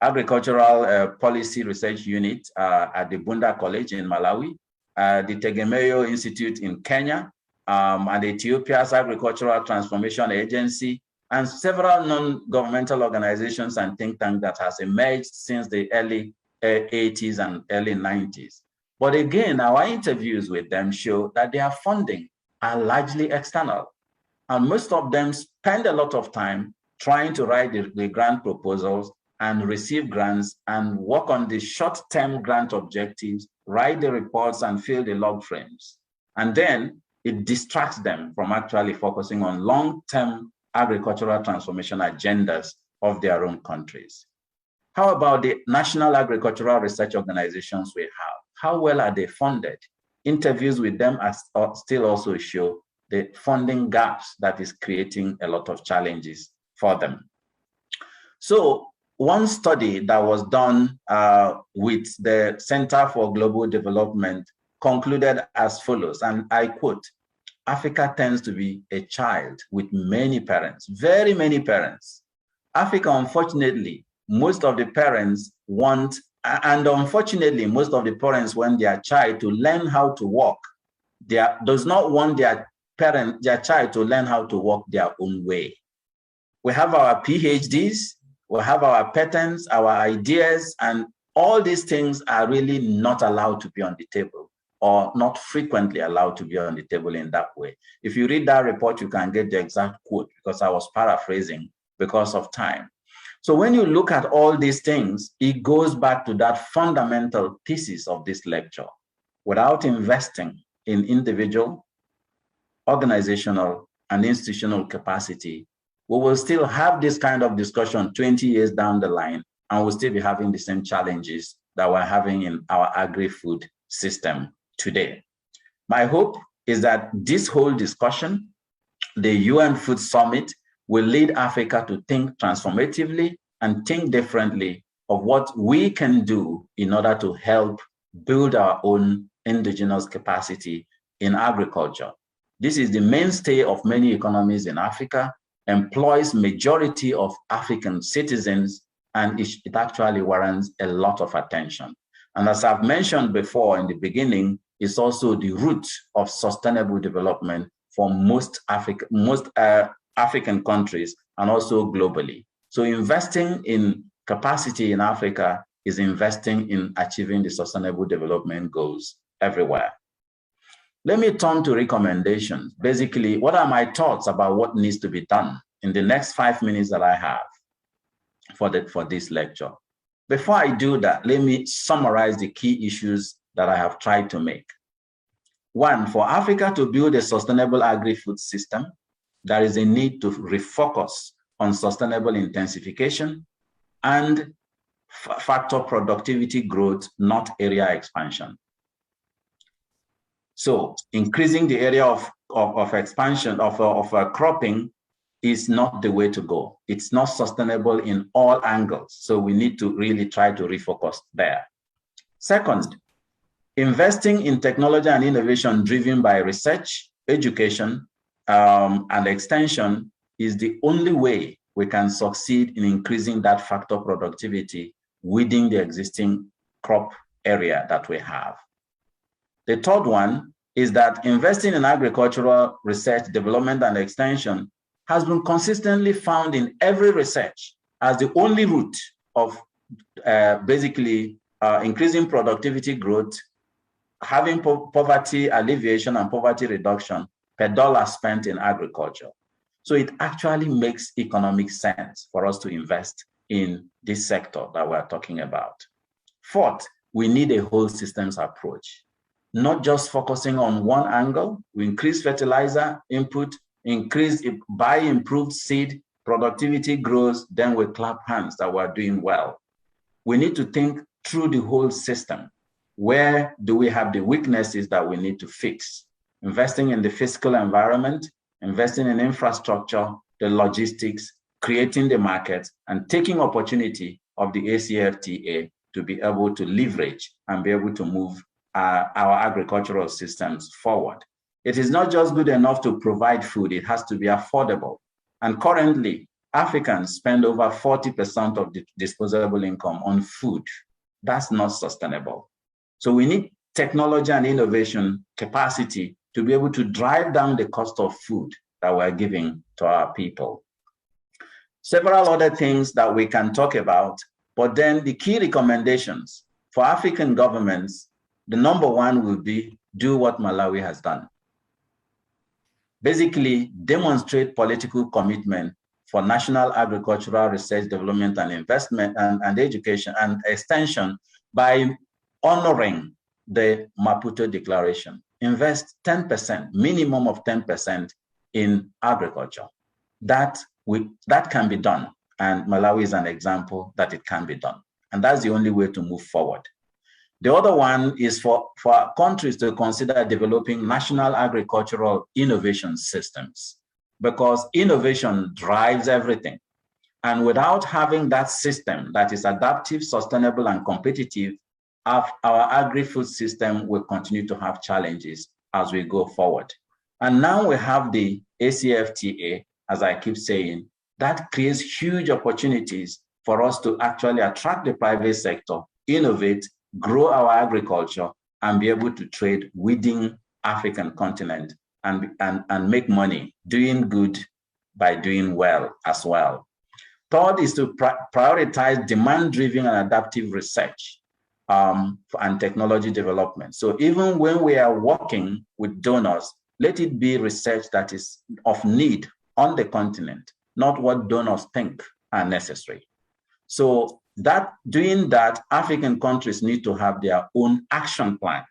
agricultural policy research unit at the Bunda College in Malawi, the Tegemeo Institute in Kenya, and Ethiopia's Agricultural Transformation Agency, and several non-governmental organizations and think tanks that has emerged since the early 80s and early 90s. But again, our interviews with them show that their funding are largely external. And most of them spend a lot of time trying to write the grant proposals and receive grants and work on the short-term grant objectives, write the reports and fill the log frames. And then it distracts them from actually focusing on long-term agricultural transformation agendas of their own countries. How about the national agricultural research organizations we have? How well are they funded? Interviews with them still also show the funding gaps that is creating a lot of challenges for them. So one study that was done with the Center for Global Development concluded as follows, and I quote, Africa tends to be a child with many parents, very many parents. Africa, unfortunately, most of the parents want, and unfortunately, most of the parents want their child to learn how to walk. They does not want their child to learn how to walk their own way. We have our PhDs, we have our patents, our ideas, and all these things are really not allowed to be on the table, or not frequently allowed to be on the table in that way. If you read that report, you can get the exact quote because I was paraphrasing because of time. So when you look at all these things, it goes back to that fundamental thesis of this lecture. Without investing in individual, organizational, and institutional capacity, we will still have this kind of discussion 20 years down the line, and we'll still be having the same challenges that we're having in our agri-food system today. My hope is that this whole discussion, the UN Food Summit, will lead Africa to think transformatively and think differently of what we can do in order to help build our own indigenous capacity in agriculture. This is the mainstay of many economies in Africa, employs majority of African citizens, and it actually warrants a lot of attention. And as I've mentioned before in the beginning, it's also the root of sustainable development for most African countries and also globally. So investing in capacity in Africa is investing in achieving the sustainable development goals everywhere. Let me turn to recommendations. Basically, what are my thoughts about what needs to be done in the next 5 minutes that I have for this lecture? Before I do that, let me summarize the key issues that I have tried to make. One, for Africa to build a sustainable agri-food system, there is a need to refocus on sustainable intensification and factor productivity growth, not area expansion. So increasing the area of expansion of cropping is not the way to go. It's not sustainable in all angles. So we need to really try to refocus there. Second, investing in technology and innovation driven by research, education, and extension is the only way we can succeed in increasing that factor productivity within the existing crop area that we have. The third one is that investing in agricultural research, development, and extension has been consistently found in every research as the only route of basically increasing productivity growth, having poverty alleviation and poverty reduction per dollar spent in agriculture. So it actually makes economic sense for us to invest in this sector that we're talking about. Fourth, we need a whole systems approach, not just focusing on one angle. We increase fertilizer input, buy improved seed, productivity grows, then we clap hands that we're doing well. We need to think through the whole system. Where do we have the weaknesses that we need to fix? Investing in the fiscal environment, investing in infrastructure, the logistics, creating the market, and taking opportunity of the ACFTA to be able to leverage and be able to move our agricultural systems forward. It is not just good enough to provide food, it has to be affordable. And currently, Africans spend over 40% of the disposable income on food. That's not sustainable. So we need technology and innovation capacity to be able to drive down the cost of food that we're giving to our people. Several other things that we can talk about, but then the key recommendations for African governments, the number one will be do what Malawi has done. Basically, demonstrate political commitment for national agricultural research, development, and investment, and education and extension by honoring the Maputo Declaration. Invest 10%, minimum of 10% in agriculture. That can be done. And Malawi is an example that it can be done. And that's the only way to move forward. The other one is for countries to consider developing national agricultural innovation systems, because innovation drives everything. And without having that system that is adaptive, sustainable, and competitive, our agri-food system will continue to have challenges as we go forward. And now we have the ACFTA, as I keep saying, that creates huge opportunities for us to actually attract the private sector, innovate, grow our agriculture, and be able to trade within African continent and make money, doing good by doing well as well. Third is to prioritize demand-driven and adaptive research and technology development. So even when we are working with donors, let it be research that is of need on the continent, not what donors think are necessary. So doing that, African countries need to have their own action plan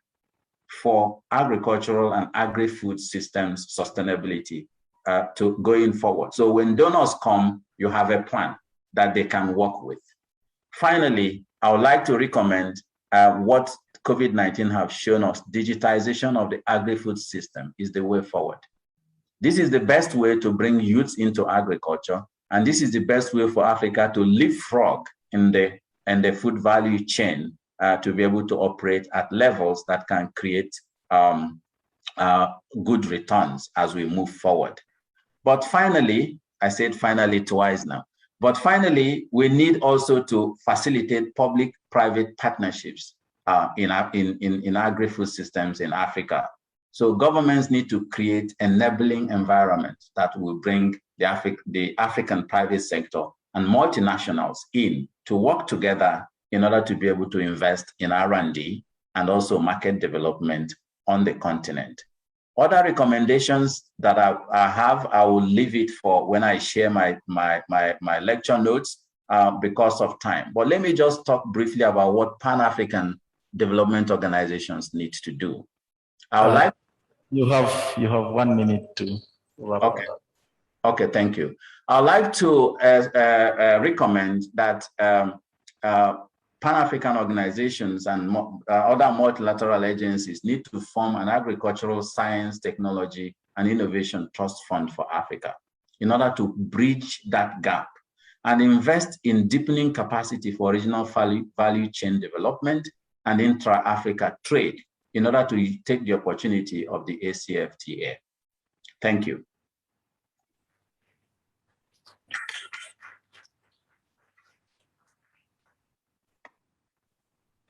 for agricultural and agri-food systems sustainability to going forward. So when donors come, you have a plan that they can work with. Finally, I would like to recommend what COVID-19 have shown us. Digitization of the agri-food system is the way forward. This is the best way to bring youth into agriculture, and this is the best way for Africa to leapfrog in the food value chain to be able to operate at levels that can create good returns as we move forward. But finally, I said finally twice now, but finally, we need also to facilitate public-private partnerships in agri-food systems in Africa. So governments need to create enabling environments that will bring the African private sector and multinationals in to work together in order to be able to invest in R&D and also market development on the continent. Other recommendations that I have, I will leave it for when I share my lecture notes because of time. But let me just talk briefly about what Pan-African development organizations need to do. I would like. You have 1 minute to wrap up. Okay, thank you. I'd like to recommend that Pan-African organizations and other multilateral agencies need to form an agricultural science, technology, and innovation trust fund for Africa in order to bridge that gap and invest in deepening capacity for regional value chain development and intra-Africa trade in order to take the opportunity of the ACFTA. Thank you.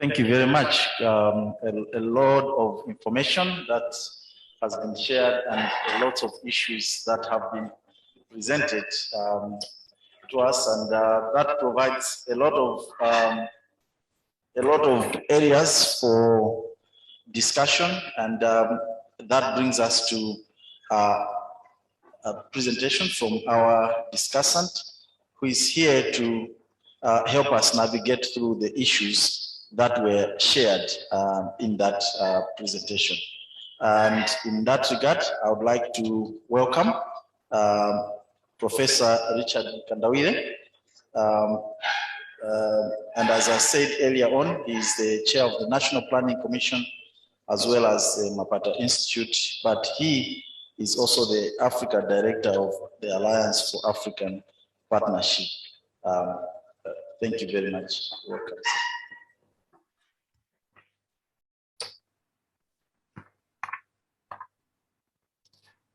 Thank you very much. A lot of information that has been shared and a lot of issues that have been presented. It to us, and that provides a lot of areas for discussion, and that brings us to a presentation from our discussant, who is here to help us navigate through the issues that were shared in that presentation. And in that regard, I would like to welcome Professor Richard Mkandawire. And as I said earlier on, he is the chair of the National Planning Commission, as well as the MwAPATA Institute, but he is also the Africa Director of the Alliance for African Partnership. Thank you very much. Welcome.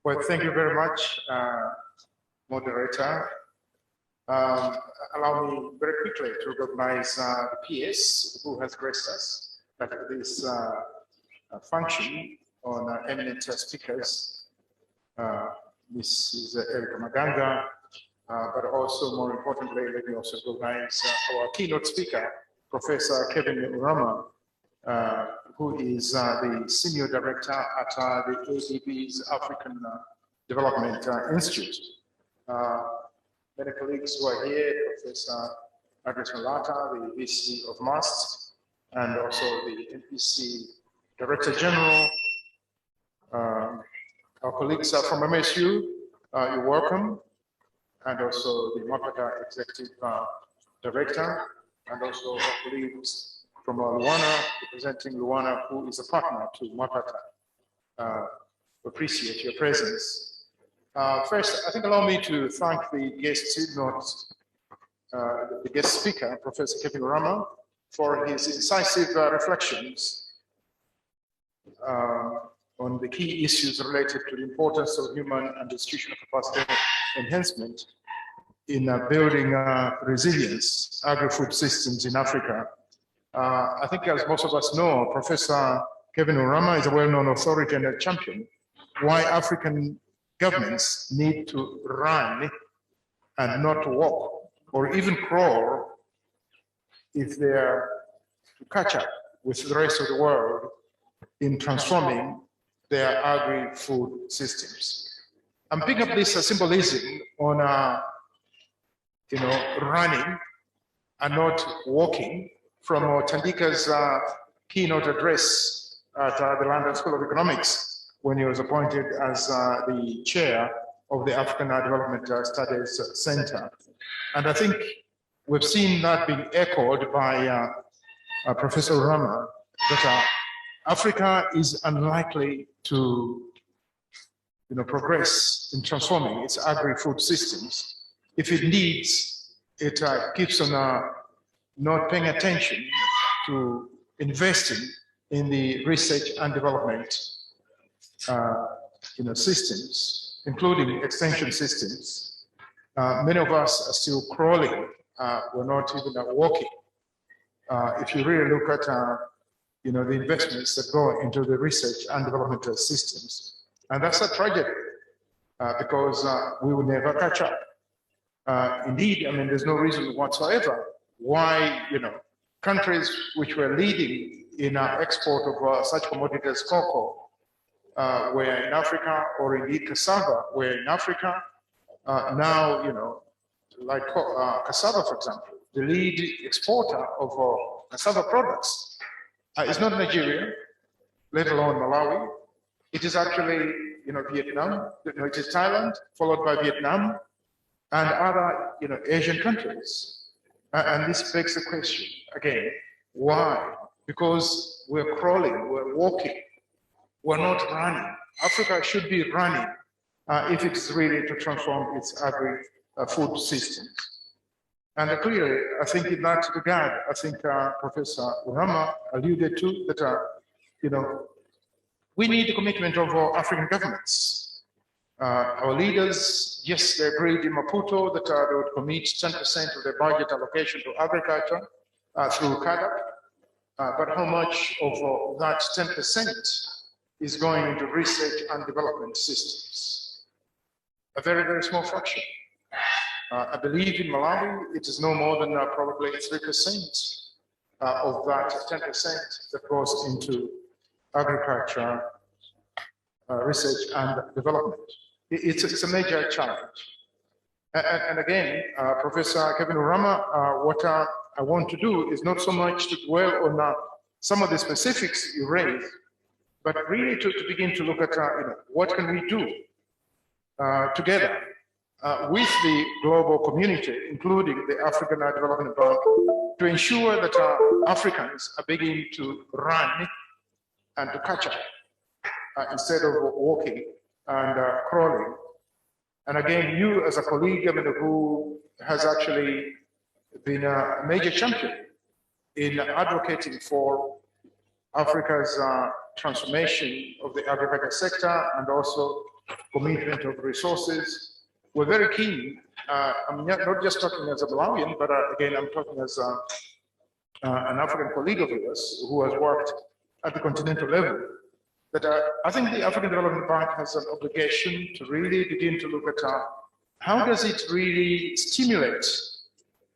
Well, thank you very much, moderator. Allow me very quickly to recognize the PS who has graced us at this function on eminent speakers. This is Erica Maganga, but also more importantly, let me also recognize our keynote speaker, Professor Kevin Urama, who is the Senior Director at the ADB's African Development Institute. Many colleagues who are here, Professor Agnes Malata, the VC of MAST, and also the NPC Director General. Our colleagues are from MSU, you're welcome, and also the MwAPATA Executive Director, and also our colleagues from LUANAR, representing LUANAR, who is a partner to MwAPATA. Appreciate your presence. First, I think allow me to thank the guest speaker, Professor Kevin Urama, for his incisive reflections on the key issues related to the importance of human and institutional capacity enhancement in building resilience, agri-food systems in Africa. I think as most of us know, Professor Kevin Urama is a well-known authority and a champion why African governments need to run and not walk or even crawl if they are to catch up with the rest of the world in transforming their agri-food systems. I'm picking up this symbolism on running and not walking from Tandika's keynote address at the London School of Economics when he was appointed as the chair of the African Development Studies Center. And I think we've seen that being echoed by Professor Urama, that Africa is unlikely to progress in transforming its agri-food systems if it needs, it keeps on not paying attention to investing in the research and development systems, including extension systems. Many of us are still crawling. We're not even walking. If you really look at the investments that go into the research and development systems, and that's a tragedy because we will never catch up. Indeed, I mean, there's no reason whatsoever why countries which were leading in export of such commodities as cocoa were in Africa, or indeed cassava were in Africa. Now, like cassava, for example, the lead exporter of cassava products is not Nigeria, let alone Malawi. It is actually, Vietnam. It is Thailand, followed by Vietnam, and other, Asian countries. And this begs the question again: why? Because we're crawling, we're walking. We're not running. Africa should be running if it's really to transform its agri-food systems. And clearly, I think in that regard, I think Professor Urama alluded to that, we need the commitment of African governments. Our leaders, yes, they agreed in Maputo that they would commit 10% of their budget allocation to agriculture through CADA. But how much of that 10% is going into research and development systems? A very, very small fraction. I believe in Malawi, it is no more than probably 3% of that 10% that goes into agriculture, research and development. It's a major challenge. And again, Professor Kevin Urama, what I want to do is not so much to dwell on some of the specifics you raised, but really to begin to look at what can we do together with the global community, including the African Development Bank, to ensure that Africans are beginning to run and to catch up instead of walking and crawling. And again, you as a colleague, who has actually been a major champion in advocating for Africa's transformation of the agriculture sector and also commitment of resources. We're very keen. I'm not just talking as a Malawian, but again, I'm talking as an African colleague of yours who has worked at the continental level. That I think the African Development Bank has an obligation to really begin to look at how does it really stimulate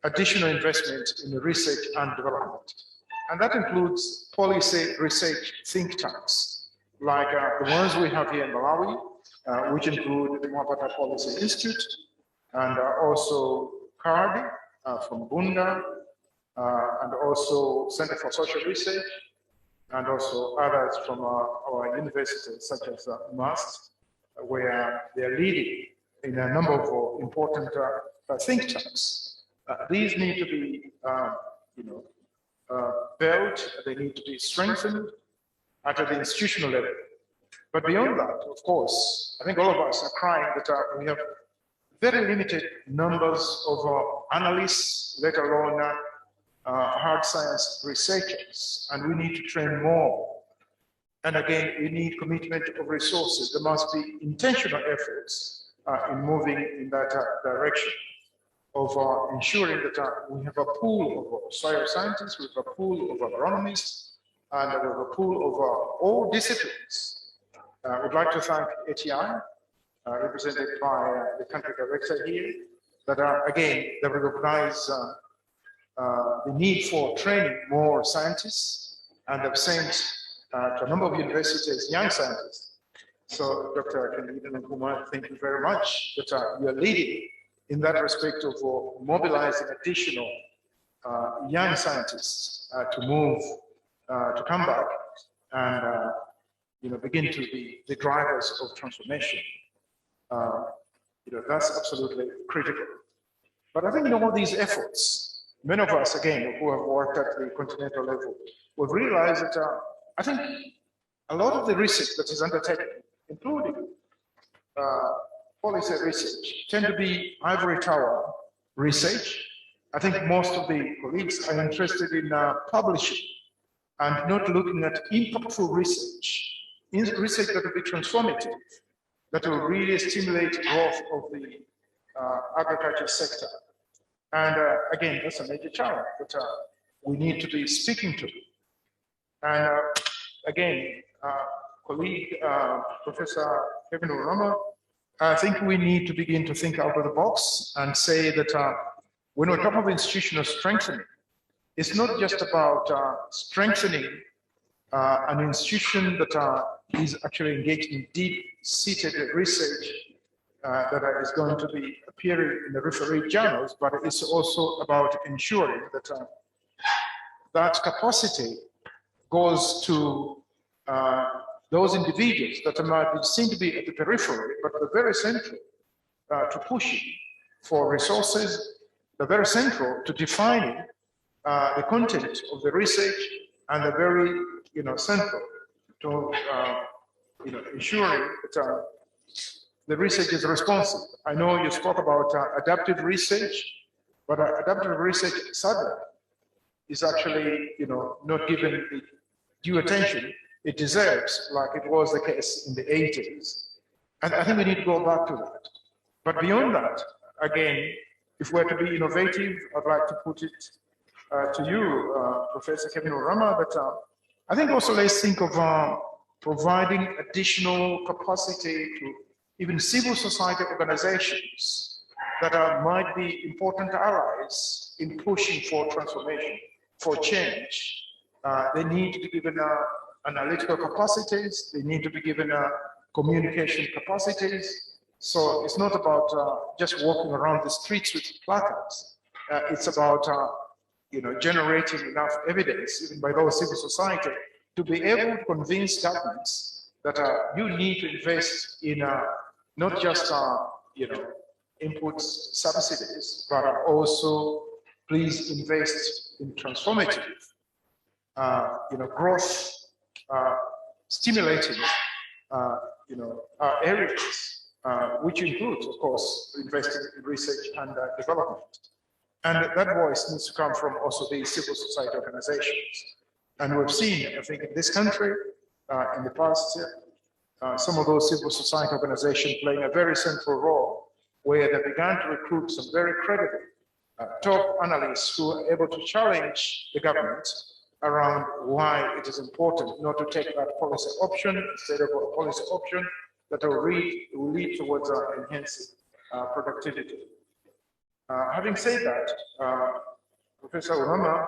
additional investment in research and development. And that includes policy research think tanks, like the ones we have here in Malawi, which include the MwAPATA Policy Institute, and also CARD from Bunda, and also Center for Social Research, and also others from our universities, such as MAST, where they're leading in a number of important think tanks. These need to be, built, they need to be strengthened at the institutional level. But beyond that, of course, I think all of us are crying that we have very limited numbers of analysts, let alone hard science researchers, and we need to train more. And again, we need commitment of resources. There must be intentional efforts in moving in that direction of ensuring that we have a pool of soil scientists, we have a pool of agronomists, and we have a pool of all disciplines. I would like to thank ATI, represented by the country director here, that again, they recognize the need for training more scientists, and they've sent to a number of universities young scientists. So, Dr. Nkuma, thank you very much that you are leading in that respect of mobilizing additional young scientists to move, to come back and begin to be the drivers of transformation. That's absolutely critical. But I think in all these efforts, many of us, again, who have worked at the continental level, we've realized that I think a lot of the research that is undertaken, including policy research, tend to be ivory tower research. I think most of the colleagues are interested in publishing and not looking at impactful research, research that will be transformative, that will really stimulate growth of the agriculture sector. And again, that's a major challenge that we need to be speaking to. And again, colleague, Professor Kevin Urama, I think we need to begin to think out of the box and say that when we talk of institutional strengthening, it's not just about strengthening an institution that is actually engaged in deep-seated research that is going to be appearing in the referee journals, but it's also about ensuring that that capacity goes to those individuals that might seem to be at the periphery, but they're very central to pushing for resources. They're very central to defining the content of the research, and they're very, central to, ensuring that the research is responsive. I know you spoke about adaptive research, but adaptive research, sadly, is actually, not given the due attention it deserves, like it was the case in the 80s. And I think we need to go back to that. But beyond that, again, if we're to be innovative, I'd like to put it to you, Professor Kevin Urama, but I think also let's think of providing additional capacity to even civil society organizations that might be important allies in pushing for transformation, for change. They need to be given analytical capacities, they need to be given communication capacities. So it's not about just walking around the streets with placards. It's about generating enough evidence, even by those civil society, to be able to convince governments that you need to invest in not just inputs, subsidies, but also please invest in transformative, growth, stimulating, areas, which includes, of course, investing in research and development. And that voice needs to come from also the civil society organizations. And we've seen, I think, in this country, in the past, some of those civil society organizations playing a very central role, where they began to recruit some very credible top analysts who are able to challenge the government around why it is important not to take that policy option instead of a policy option that will lead towards enhancing productivity. Having said that, Professor Urama,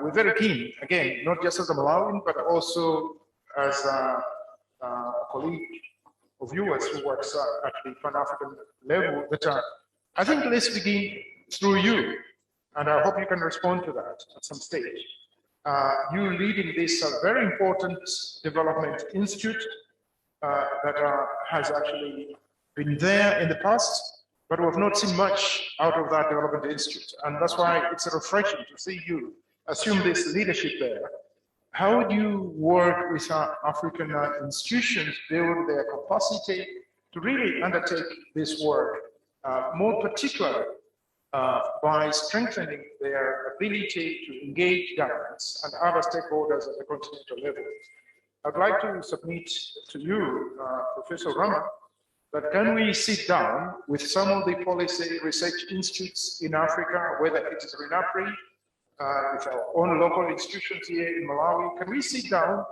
we're very keen, again, not just as a Malawian, but also as a colleague of yours who works at the Pan-African level, that I think let's begin through you, and I hope you can respond to that at some stage. You leading this very important development institute that has actually been there in the past, but we've not seen much out of that development institute. And that's why it's refreshing to see you assume this leadership there. How would you work with African institutions, build their capacity to really undertake this work, more particularly by strengthening their ability to engage governments and other stakeholders at the continental level? I'd like to submit to you, Professor Urama, that can we sit down with some of the policy research institutes in Africa, whether it is RENAPRI, with our own local institutions here in Malawi, can we sit down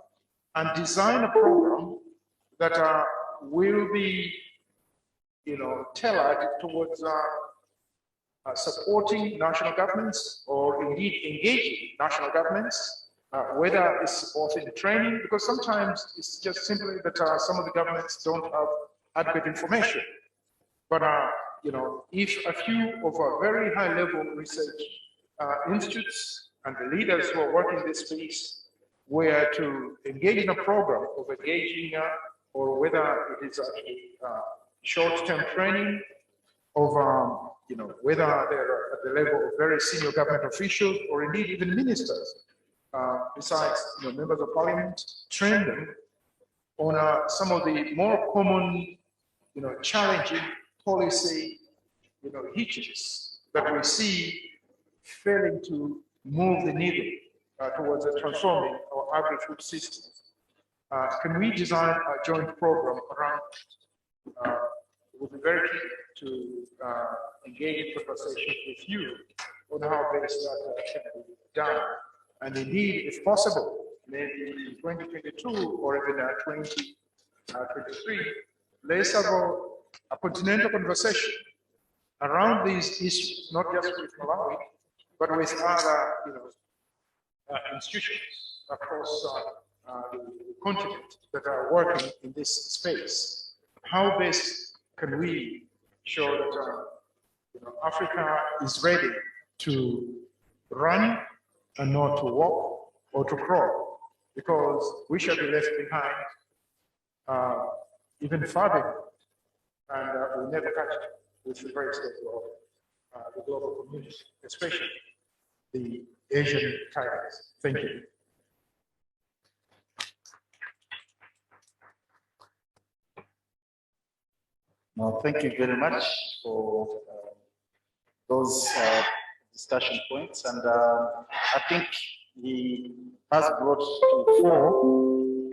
and design a program that will be, tailored towards supporting national governments, or indeed engaging national governments, whether it's both in training, because sometimes it's just simply that some of the governments don't have adequate information. But if a few of our very high-level research institutes and the leaders who are working in this space were to engage in a program of engaging, or whether it is short-term training of, whether they're at the level of very senior government officials or indeed even ministers, besides members of parliament, train them on some of the more common, challenging policy, hitches that we see failing to move the needle towards transforming our agri-food systems. Can we design a joint program around? We'll be very keen to engage in conversations with you on how best that can be done. And indeed, if possible, maybe in 2022 or even 2023, let's have a continental conversation around these issues, not just with Malawi, but with other institutions across the continent that are working in this space. How best can we show that Africa is ready to run and not to walk or to crawl, because we shall be left behind even further, and we'll never catch it with the very state of the global community, especially the Asian tigers. Thank you. No, thank you very much for those discussion points, and I think he has brought to the fore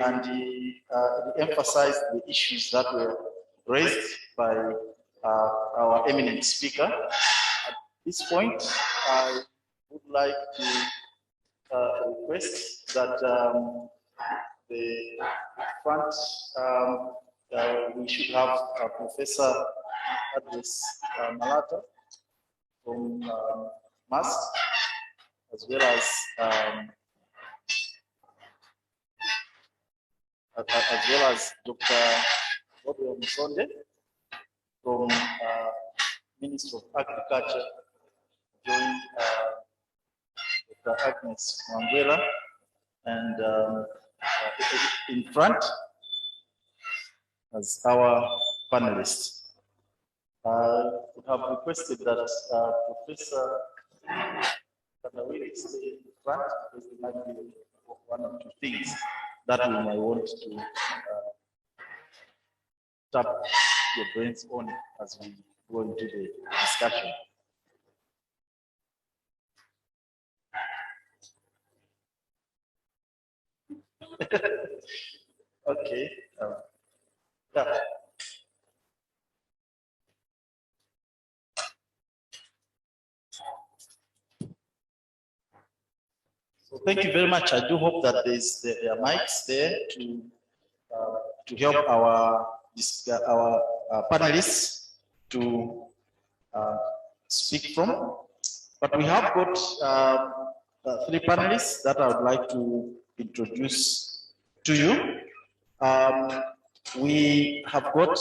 and he emphasized the issues that were raised by our eminent speaker. At this point, I would like to request that the front we should have Professor Agnes Malata from MAS, as well as Dr. Rodwell Mzonde from Ministry of Agriculture, joined Dr. Agnes Mwangwela, and in front as our panelists. We have requested that Professor Mkandawire stay in front, because there might be one or two things that we might want to tap your brains on as we go into the discussion. Okay. Yeah. So thank you very much. I do hope that there are mics there to help our panelists to speak from. But we have got three panelists that I would like to introduce to you. We have got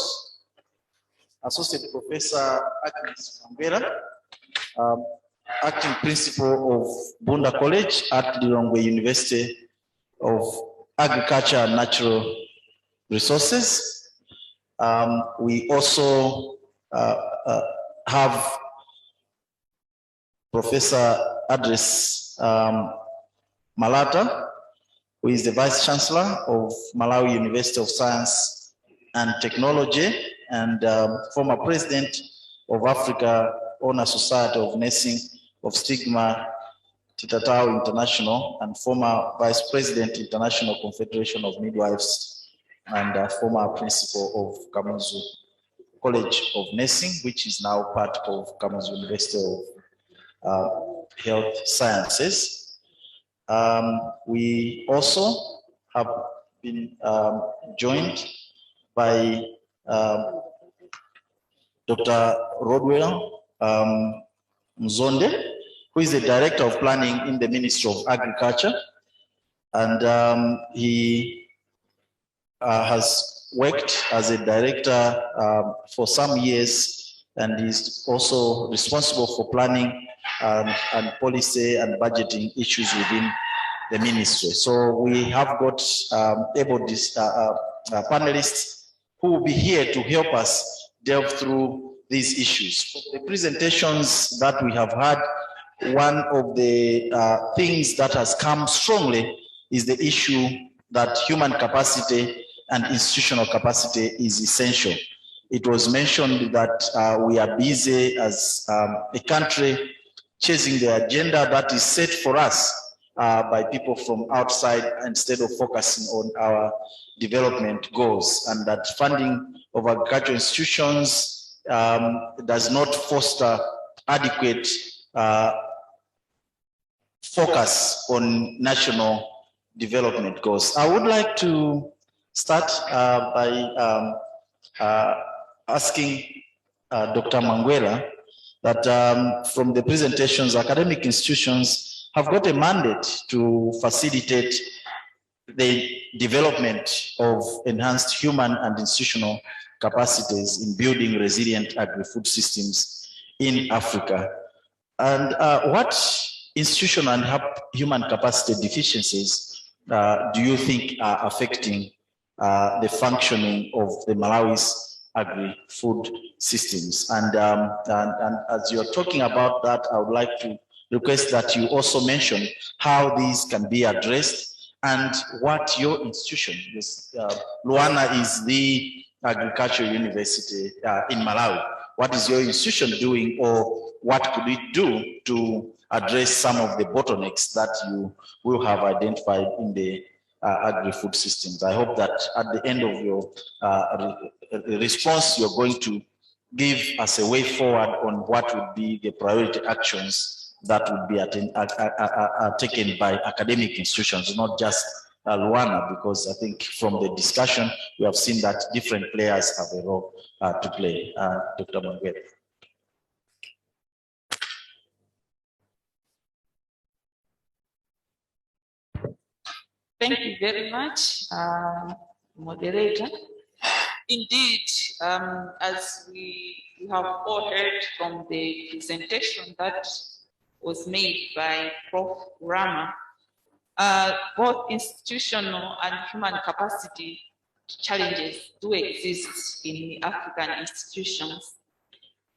Associate Professor Agnes Mwangwela, Acting Principal of Bunda College at the University of Agriculture and Natural Resources. We also have Professor Agnes Malata, who is the Vice Chancellor of Malawi University of Science and Technology, and former President of Africa Honor Society of Nursing of Stigma Titatau International, and former Vice President International Confederation of Midwives, and former Principal of Kamuzu College of Nursing, which is now part of Kamuzu University of Health Sciences. We also have been joined by Dr. Rodwell Mzonde, who is the Director of Planning in the Ministry of Agriculture, and he has worked as a director for some years, and is also responsible for planning and policy and budgeting issues within the ministry. So we have got able panelists who will be here to help us delve through these issues. The presentations that we have had, one of the things that has come strongly is the issue that human capacity and institutional capacity is essential. It was mentioned that we are busy as a country chasing the agenda that is set for us by people from outside instead of focusing on our development goals, and that funding of agricultural institutions does not foster adequate focus on national development goals. I would like to start by asking Dr. Mwangwela that from the presentations, academic institutions have got a mandate to facilitate the development of enhanced human and institutional capacities in building resilient agri-food systems in Africa. And what institutional and human capacity deficiencies do you think are affecting the functioning of the Malawi's agri-food systems? And as you're talking about that, I would like to request that you also mention how these can be addressed and what your institution, LUANAR is the agricultural university in Malawi. What is your institution doing, or what could it do to address some of the bottlenecks that you will have identified in the agri-food systems? I hope that at the end of your response, you're going to give us a way forward on what would be the priority actions that would be taken by academic institutions, not just LUANAR, because I think from the discussion, we have seen that different players have a role to play. Dr. Mwangwela. Thank you very much, moderator. Indeed, as we have all heard from the presentation that was made by Prof. Urama, both institutional and human capacity challenges do exist in African institutions.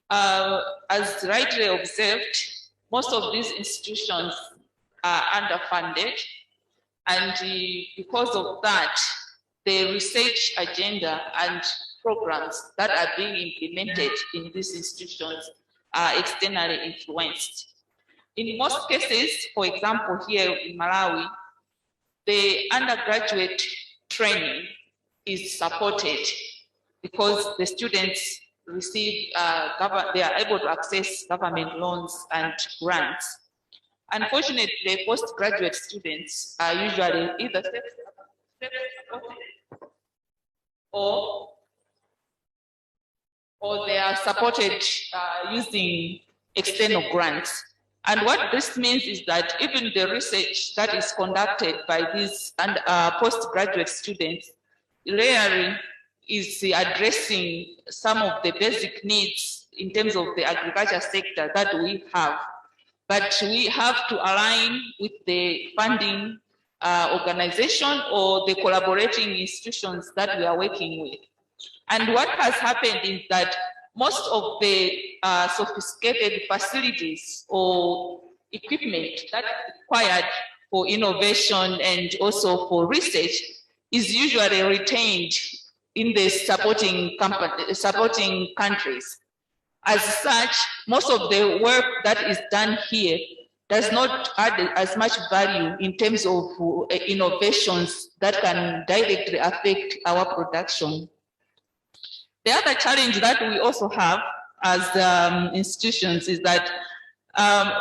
As rightly observed, most of these institutions are underfunded, and because of that, the research agenda and programs that are being implemented in these institutions are externally influenced. In most cases, for example, here in Malawi, the undergraduate training is supported because the students receive, they are able to access government loans and grants. Unfortunately, postgraduate students are usually either self-supported or they are supported using external grants. And what this means is that even the research that is conducted by these postgraduate students rarely is addressing some of the basic needs in terms of the agriculture sector that we have. But we have to align with the funding organization or the collaborating institutions that we are working with. And what has happened is that most of the sophisticated facilities or equipment that is required for innovation and also for research is usually retained in the supporting countries. As such, most of the work that is done here does not add as much value in terms of innovations that can directly affect our production. The other challenge that we also have as institutions is that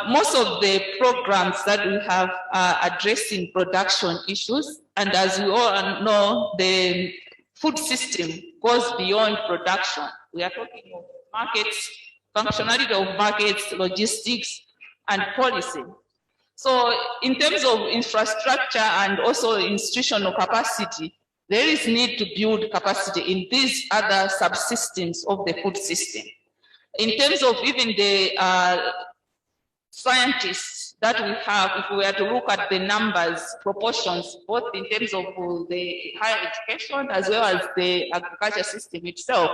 most of the programs that we have are addressing production issues. And as we all know, the food system goes beyond production. We are talking of markets, functionality of markets, logistics, and policy. So in terms of infrastructure and also institutional capacity, there is need to build capacity in these other subsystems of the food system. In terms of even the scientists that we have, if we were to look at the numbers, proportions, both in terms of the higher education as well as the agriculture system itself,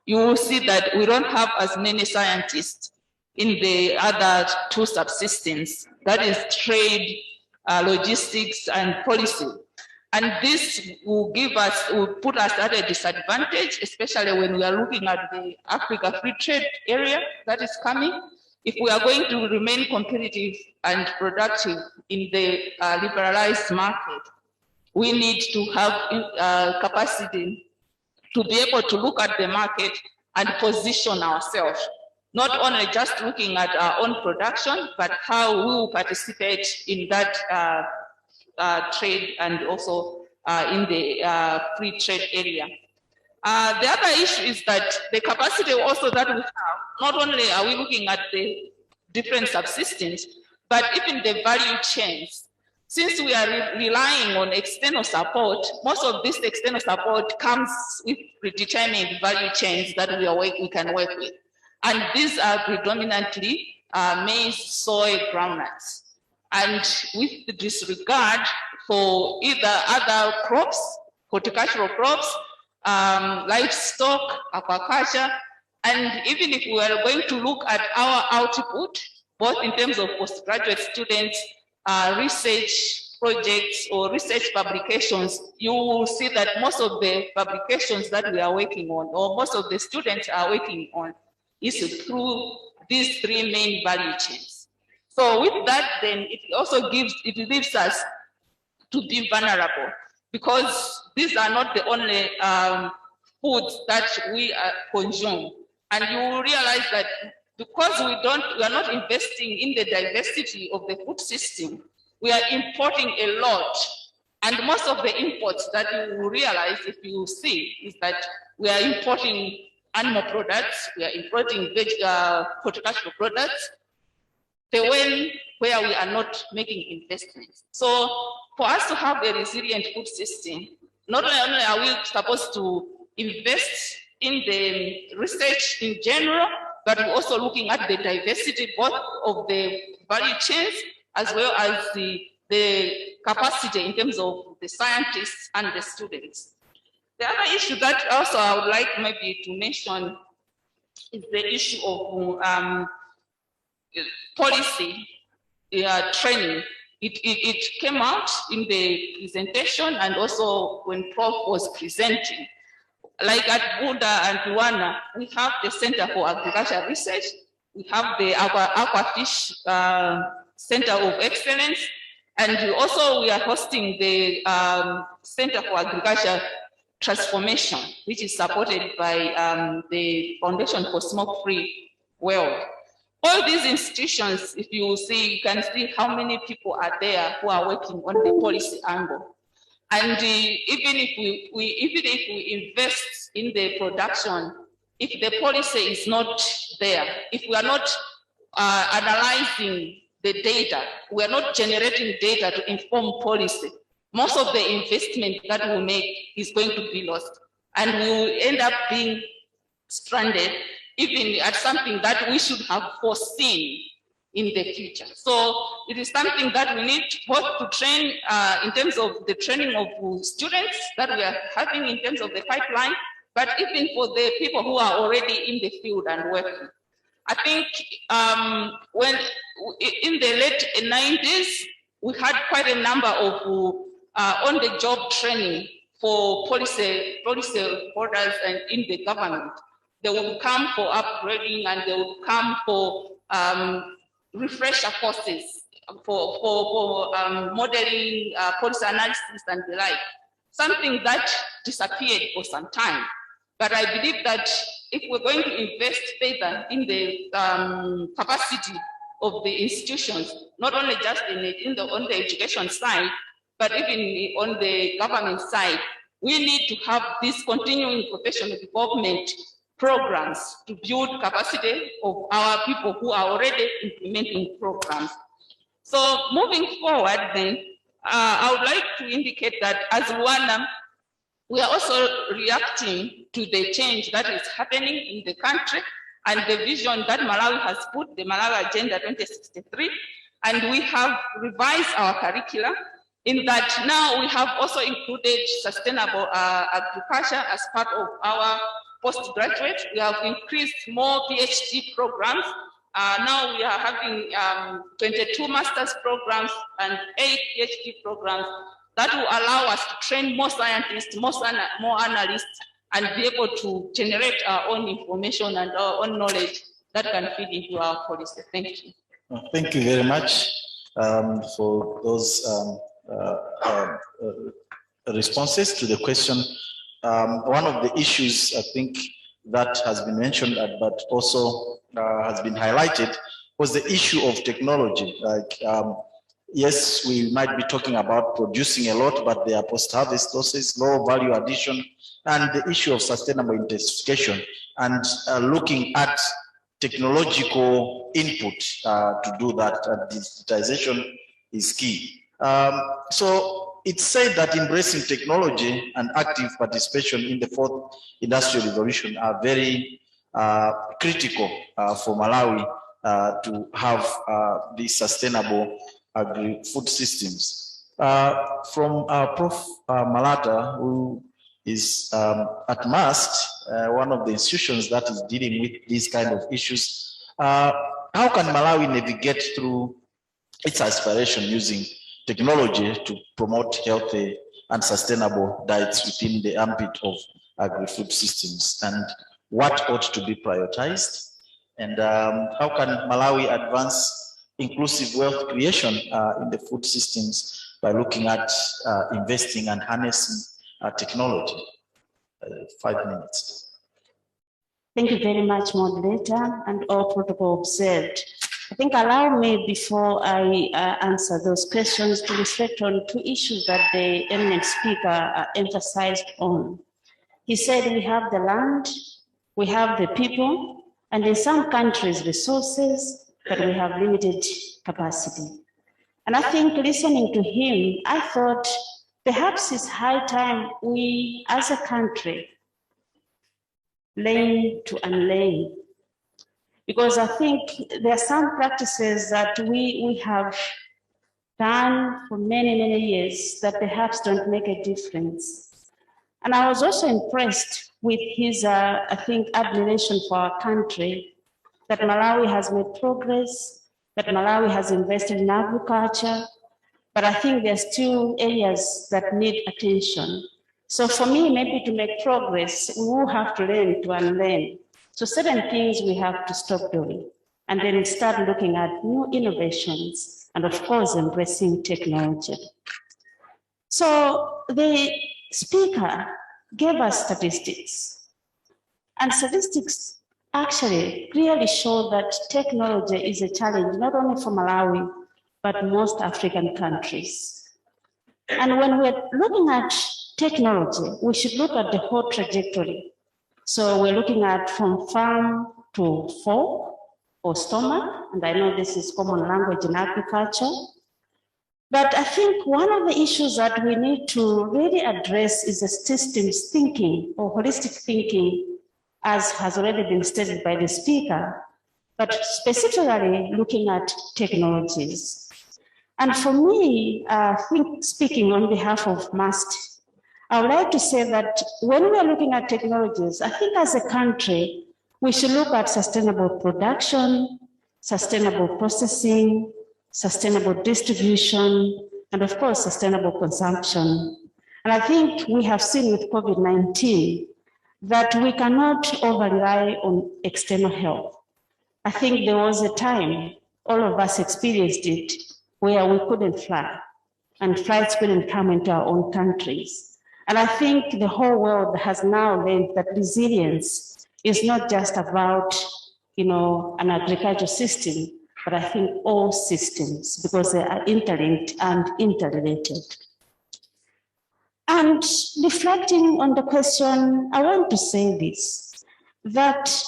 you will see that we don't have as many scientists in the other two subsystems, that is trade, logistics, and policy. And this will put us at a disadvantage, especially when we are looking at the Africa Free Trade area that is coming. If we are going to remain competitive and productive in the liberalized market, we need to have capacity to be able to look at the market and position ourselves, not only just looking at our own production, but how we will participate in that trade and also in the free trade area. The other issue is that the capacity also that we have, not only are we looking at the different subsystems, but even the value chains. Since we are relying on external support, most of this external support comes with predetermined value chains that we can work with. And these are predominantly maize, soy, groundnuts. And with the disregard for either other crops, horticultural crops, livestock, aquaculture, and even if we are going to look at our output, both in terms of postgraduate students, research projects or research publications, you will see that most of the publications that we are working on, or most of the students are working on, is through these three main value chains. So with that, then it also leaves us to be vulnerable, because these are not the only foods that we consume. And you will realize that because we are not investing in the diversity of the food system, we are importing a lot And most of the imports that you will realize, if you see, is that we are importing animal products, we are importing horticultural products, where we are not making investments. So for us to have a resilient food system, not only are we supposed to invest in the research in general, but we're also looking at the diversity both of the value chains as well as the capacity in terms of the scientists and the students. The other issue that also I would like maybe to mention is the issue of policy training. It came out in the presentation and also when Prof was presenting. Like at Bunda and LUANAR, we have the Center for Agricultural Research, we have the Aquafish Center of Excellence, and we are hosting the Center for Agriculture Transformation, which is supported by the Foundation for Smoke-Free World. All these institutions, if you see, you can see how many people are there who are working on the policy angle. And even if we invest in the production, if the policy is not there, if we are not analyzing the data, we are not generating data to inform policy, most of the investment that we make is going to be lost. And we will end up being stranded even at something that we should have foreseen in the future. So it is something that we need both to train in terms of the training of students that we are having in terms of the pipeline, but even for the people who are already in the field and working. I think when in the late 90s, we had quite a number of on-the-job training for policy holders and in the government. They will come for upgrading and they will come for refresher courses for modeling, policy analysis and the like. Something that disappeared for some time. But I believe that if we're going to invest further in the capacity of the institutions, not only just on the education side, but even on the government side, we need to have this continuing professional development programs to build capacity of our people who are already implementing programs. So moving forward then, I would like to indicate that as LUANAR, we are also reacting to the change that is happening in the country and the vision that Malawi has put, the Malawi Agenda 2063, and we have revised our curricula in that now we have also included sustainable agriculture as part of our postgraduate. We have increased more PhD programs. Now we are having 22 master's programs and 8 PhD programs that will allow us to train more scientists, more analysts, and be able to generate our own information and our own knowledge that can feed into our policy. Thank you. Thank you very much for those responses to the question. One of the issues I think that has been mentioned but also has been highlighted was the issue of technology. Like, yes, we might be talking about producing a lot, but there are post-harvest losses, low value addition, and the issue of sustainable intensification and looking at technological input to do that. Digitization is key. So it's said that embracing technology and active participation in the fourth industrial revolution are very critical for Malawi to have these sustainable agri-food systems. From Prof. Malata, who is at MAST, one of the institutions that is dealing with these kind of issues, how can Malawi navigate through its aspiration using technology to promote healthy and sustainable diets within the ambit of agri-food systems, and what ought to be prioritized? And how can Malawi advance inclusive wealth creation in the food systems by looking at investing and harnessing technology? 5 minutes. Thank you very much, moderator, and all protocol observed. I think allow me, before I answer those questions, to reflect on two issues that the eminent speaker emphasized on. He said we have the land, we have the people, and in some countries resources, but we have limited capacity. And I think listening to him, I thought perhaps it's high time we as a country learn to unlearn. Because I think there are some practices that we have done for many, many years that perhaps don't make a difference. And I was also impressed with his, I think, admiration for our country, that Malawi has made progress, that Malawi has invested in agriculture, but I think there are still areas that need attention. So for me, maybe to make progress, we will have to learn to unlearn. So certain things we have to stop doing, and then start looking at new innovations, and of course, embracing technology. So the speaker gave us statistics, and statistics actually clearly show that technology is a challenge, not only for Malawi, but most African countries. And when we're looking at technology, we should look at the whole trajectory. So we're looking at from farm to fork or stomach, and I know this is common language in agriculture. But I think one of the issues that we need to really address is the systems thinking or holistic thinking, as has already been stated by the speaker, but specifically looking at technologies. And for me, I think speaking on behalf of MAST, I would like to say that when we are looking at technologies, I think as a country, we should look at sustainable production, sustainable processing, sustainable distribution, and of course, sustainable consumption. And I think we have seen with COVID-19 that we cannot over-rely on external help. I think there was a time, all of us experienced it, where we couldn't fly, and flights couldn't come into our own countries. And I think the whole world has now learned that resilience is not just about, an agricultural system, but I think all systems, because they are interlinked and interrelated. And reflecting on the question, I want to say this, that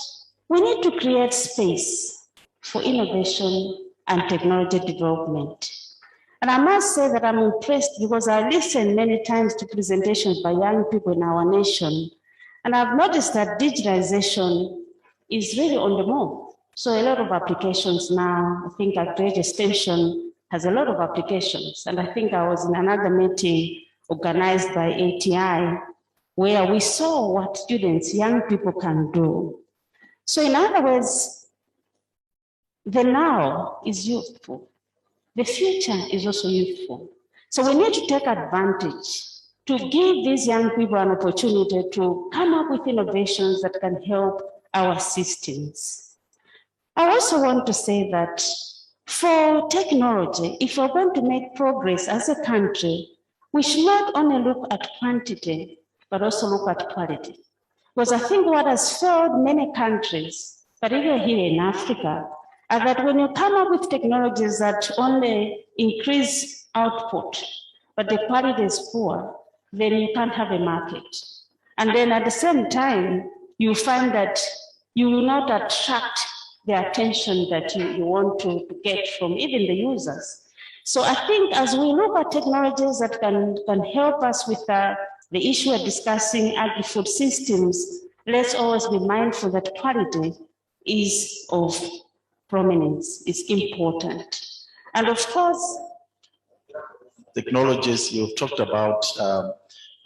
we need to create space for innovation and technology development. And I must say that I'm impressed because I listened many times to presentations by young people in our nation, and I've noticed that digitalization is really on the move. So a lot of applications now, I think Agriculture Extension has a lot of applications. And I think I was in another meeting organized by ATI, where we saw what students, young people can do. So in other words, the now is youthful. The future is also youthful. So we need to take advantage to give these young people an opportunity to come up with innovations that can help our systems. I also want to say that for technology, if we're going to make progress as a country, we should not only look at quantity, but also look at quality. Because I think what has failed many countries, particularly here in Africa, are that when you come up with technologies that only increase output, but the quality is poor, then you can't have a market. And then at the same time, you find that you will not attract the attention that you want to get from even the users. So I think as we look at technologies that can help us with the issue of discussing agri-food systems, let's always be mindful that quality is of prominence, is important. And of course, technologies, you've talked about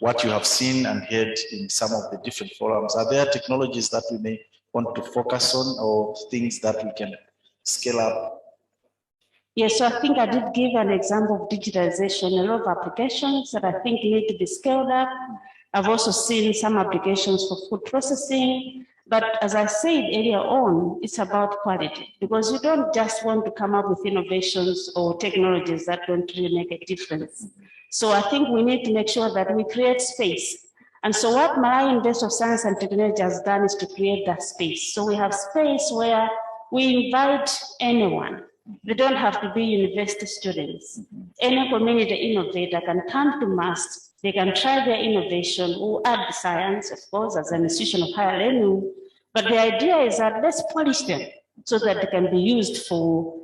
what you have seen and heard in some of the different forums. Are there technologies that we may want to focus on, or things that we can scale up? Yes, so I think I did give an example of digitalization, a lot of applications that I think need to be scaled up. I've also seen some applications for food processing, but as I said earlier on, it's about quality, because you don't just want to come up with innovations or technologies that don't really make a difference. So I think we need to make sure that we create space. And so what Malawi University of Science and Technology has done is to create that space. So we have space where we invite anyone. They don't have to be university students. Any community innovator can come to MAST. They can try their innovation. We'll add the science, of course, as an institution of higher learning. But the idea is that let's polish them so that they can be used for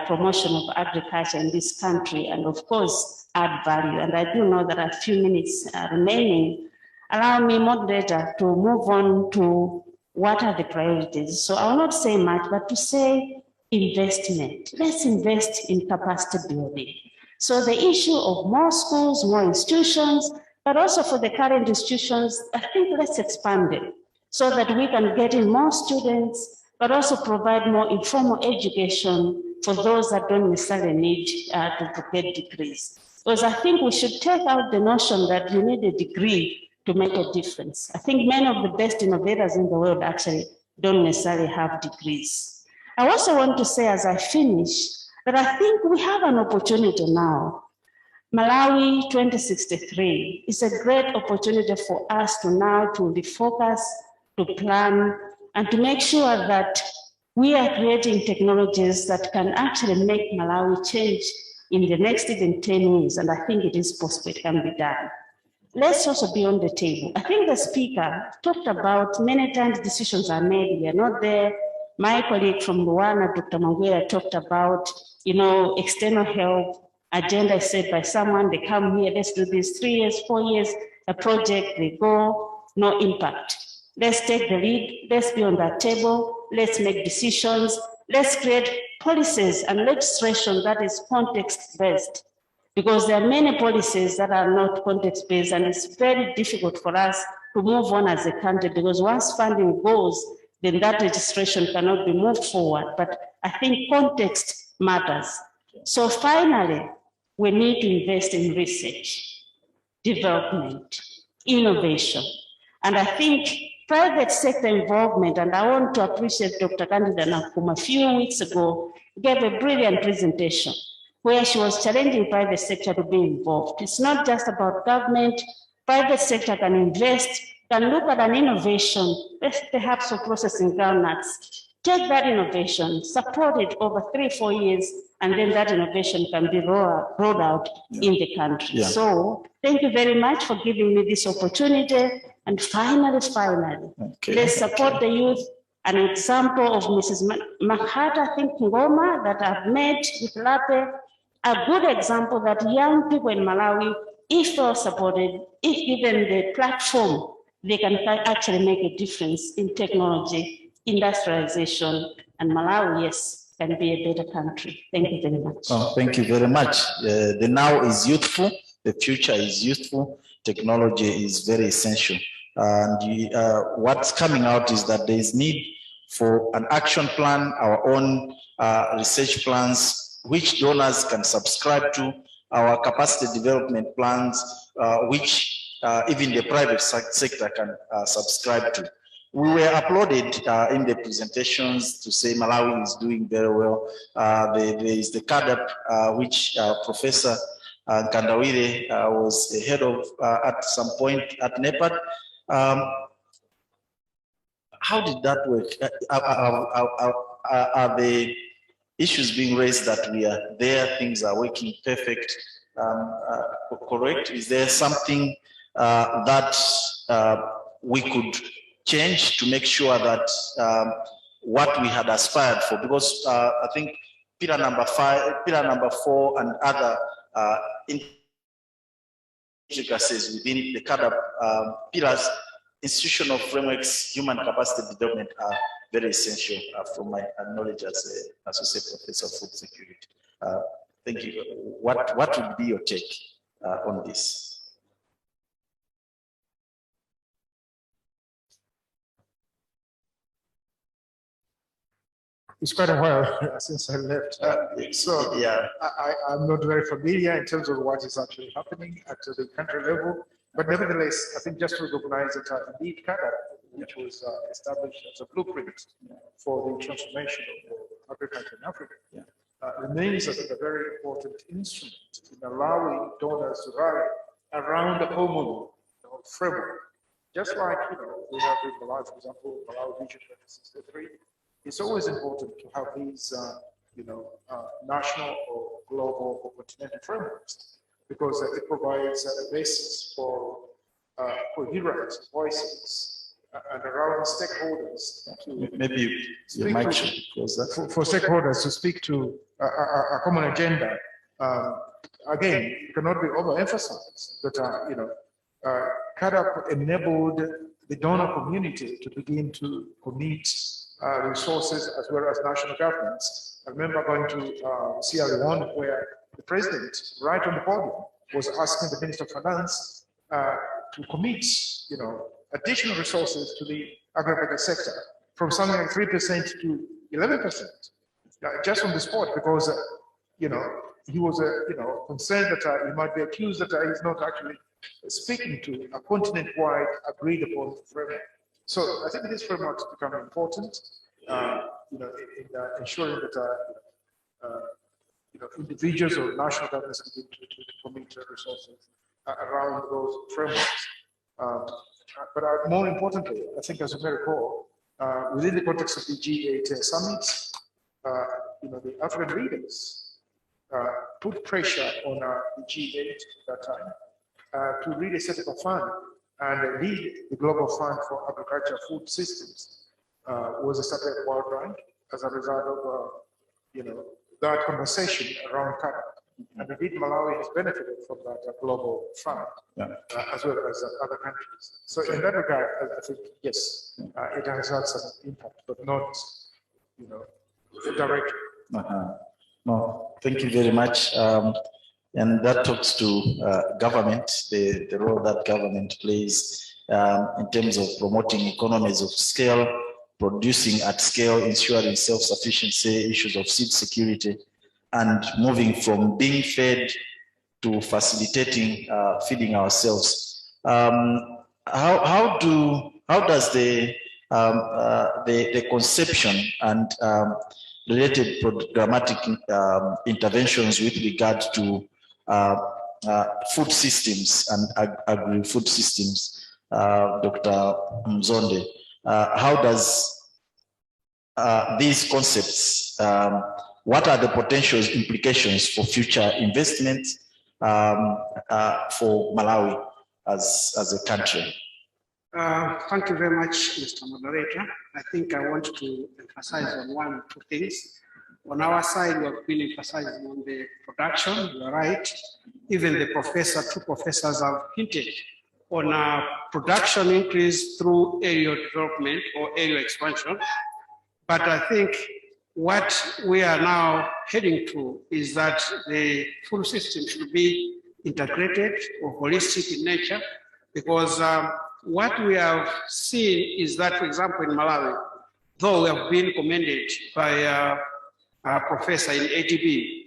promotion of agriculture in this country and, of course, add value. And I do know there are a few minutes remaining. Allow me, moderator, to move on to what are the priorities. So I will not say much, but to say investment. Let's invest in capacity building. So the issue of more schools, more institutions, but also for the current institutions, I think let's expand it so that we can get in more students, but also provide more informal education for those that don't necessarily need to get degrees. Because I think we should take out the notion that you need a degree to make a difference. I think many of the best innovators in the world actually don't necessarily have degrees. I also want to say as I finish that I think we have an opportunity now. Malawi 2063 is a great opportunity for us to now to refocus, to plan, and to make sure that we are creating technologies that can actually make Malawi change in the next even 10 years. And I think it is possible, it can be done. Let's also be on the table. I think the speaker talked about many times decisions are made, we are not there. My colleague from LUANAR, Dr. Mwangwela, talked about, external help. Agenda is set by someone, they come here, let's do this 3 years, 4 years, a project, they go, no impact. Let's take the lead, let's be on that table, let's make decisions, let's create policies and legislation that is context-based. Because there are many policies that are not context-based, and it's very difficult for us to move on as a country, because once funding goes, then that registration cannot be moved forward. But I think context matters. So finally, we need to invest in research, development, innovation. And I think private sector involvement, and I want to appreciate Dr. Candida Nakum a few weeks ago, gave a brilliant presentation where she was challenging private sector to be involved. It's not just about government. Private sector can invest, can look at an innovation, perhaps for processing groundnuts, take that innovation, support it over 3-4 years, and then that innovation can be rolled out in the country. Yeah. So thank you very much for giving me this opportunity. And finally, let's support the youth. An example of Mrs. MwAPATA, I think, Ngoma, that I've met with Lape, a good example that young people in Malawi, if well supported, if given the platform, they can actually make a difference in technology, industrialization, and Malawi, yes, can be a better country. Thank you very much. Oh, thank you very much. The now is youthful, the future is youthful, technology is very essential. And what's coming out is that there is need for an action plan, our own research plans, which donors can subscribe to, our capacity development plans, which even the private sector can subscribe to. We were applauded in the presentations to say Malawi is doing very well. There is the CADAP, which Professor Mkandawire was the head of at some point at NEPAD. How did that work? Are the issues being raised that we are there, things are working perfect, correct? Is there something that we could change to make sure that what we had aspired for? Because I think pillar number 4 and other intricacies within the CADAP pillars, institutional frameworks, human capacity development are very essential from my knowledge as an associate professor of food security. Thank you. What would be your take on this? It's quite a while since I left. So yeah, I'm not very familiar in terms of what is actually happening at the country level. But nevertheless, I think just to recognize that indeed CADAP, which was established as a blueprint for the transformation of agriculture in Africa, remains, I think, a very important instrument in allowing donors to rally around a common framework. Just like, we have in Malawi, for example, Malawi Vision 2063, it's always important to have these, national or global or continental frameworks, because it provides a basis for coherent voices and around stakeholders. Maybe you might close that. For stakeholders to speak to a common agenda. Again, it cannot be overemphasized that CADAP enabled the donor community to begin to commit resources as well as national governments. I remember going to Sierra Leone, where the president, right on the podium, was asking the Minister of Finance to commit, additional resources to the agriculture sector from something like 3% to 11%, just on the spot, because he was concerned that he might be accused that he's not actually speaking to a continent-wide agreed upon framework. So I think this framework has become important, in ensuring that individuals or national governments begin to commit resources around those frameworks. But more importantly, I think, as you may recall, within the context of the G8 summit, the African leaders put pressure on the G8 at that time to really set up a fund and lead the Global Fund for Agriculture Food Systems was established at World Bank as a result of that conversation around CADAP. And indeed, Malawi has benefited from that global fund, as well as other countries. So in that regard, I think, yes, it has had some impact, but not, directly. No, thank you very much. And that talks to government, the role that government plays in terms of promoting economies of scale, producing at scale, ensuring self-sufficiency, issues of seed security, and moving from being fed to facilitating feeding ourselves. How does the conception and related programmatic interventions with regard to food systems and agri-food systems, Dr. Mzonde, how does these concepts, what are the potential implications for future investment for Malawi as a country? Thank you very much, Mr. Moderator. I think I want to emphasize on one or two things. On our side, we have been emphasizing on the production. You are right. Even the two professors have hinted on a production increase through area development or area expansion. But I think what we are now heading to is that the food system should be integrated or holistic in nature, because what we have seen is that, for example, in Malawi, though we have been commended by a professor in ATB,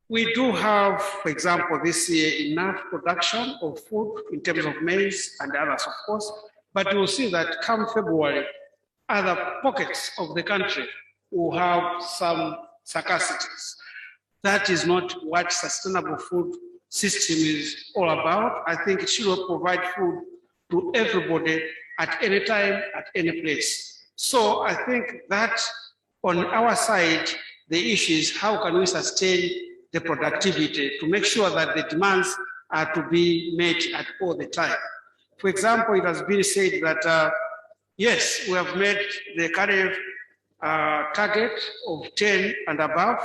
we do have, for example, this year enough production of food in terms of maize and others, of course, but you'll see that come February, other pockets of the country will have some scarcities. That is not what sustainable food system is all about. I think it should provide food to everybody at any time, at any place. So I think that on our side, the issue is how can we sustain the productivity to make sure that the demands are to be met at all the time. For example, it has been said that, yes, we have made the current target of 10 and above,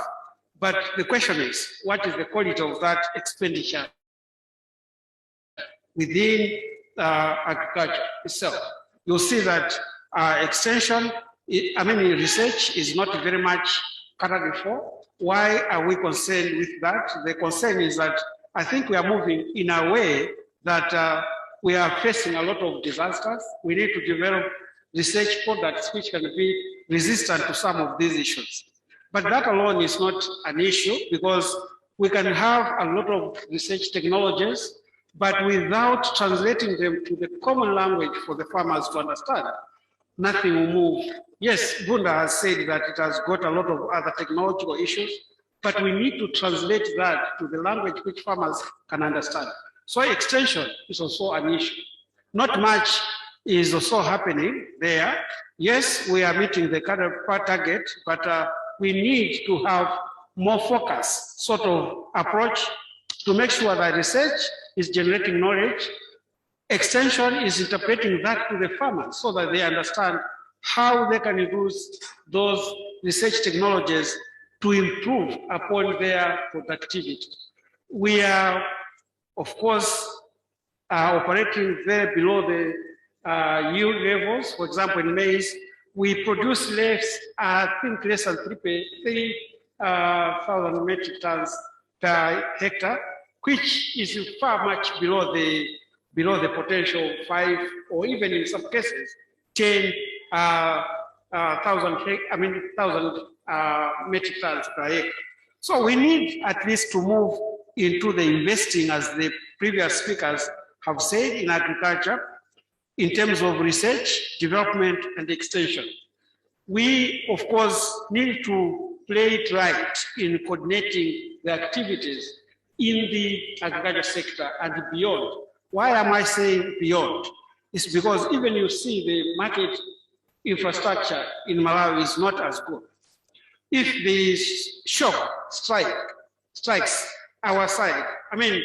but the question is, what is the quality of that expenditure within agriculture itself? You'll see that extension, research is not very much catered for. Why are we concerned with that? The concern is that I think we are moving in a way that we are facing a lot of disasters. We need to develop research products which can be resistant to some of these issues. But that alone is not an issue, because we can have a lot of research technologies, but without translating them to the common language for the farmers to understand, nothing will move. Yes, Bunda has said that it has got a lot of other technological issues, but we need to translate that to the language which farmers can understand. So extension is also an issue. Not much is also happening there. Yes, we are meeting the current target, but we need to have more focused sort of approach to make sure that research is generating knowledge, extension is interpreting that to the farmers so that they understand how they can use those research technologies to improve upon their productivity. We are, of course, operating very below the yield levels. For example, in maize, we produce less, I think less than 3,000 metric tons per hectare, which is far much below the potential 5, or even in some cases 10,000 metric tons per acre. So we need at least to move into the investing, as the previous speakers have said, in agriculture, in terms of research, development, and extension. We, of course, need to play it right in coordinating the activities in the agriculture sector and beyond. Why am I saying beyond? It's because even you see the market infrastructure in Malawi is not as good. If the shock strikes our side, I mean,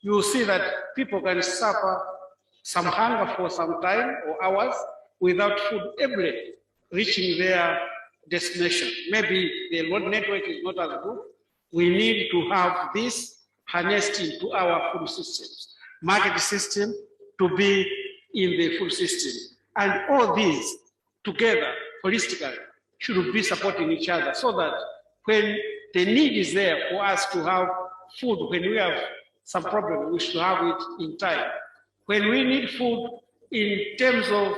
you will see that people can suffer some hunger for some time or hours without food able reaching their destination. Maybe the road network is not as good. We need to have this harnessed into our food systems, market system to be in the food system. And all these together, holistically, should be supporting each other so that when the need is there for us to have food, when we have some problem, we should have it in time. When we need food in terms of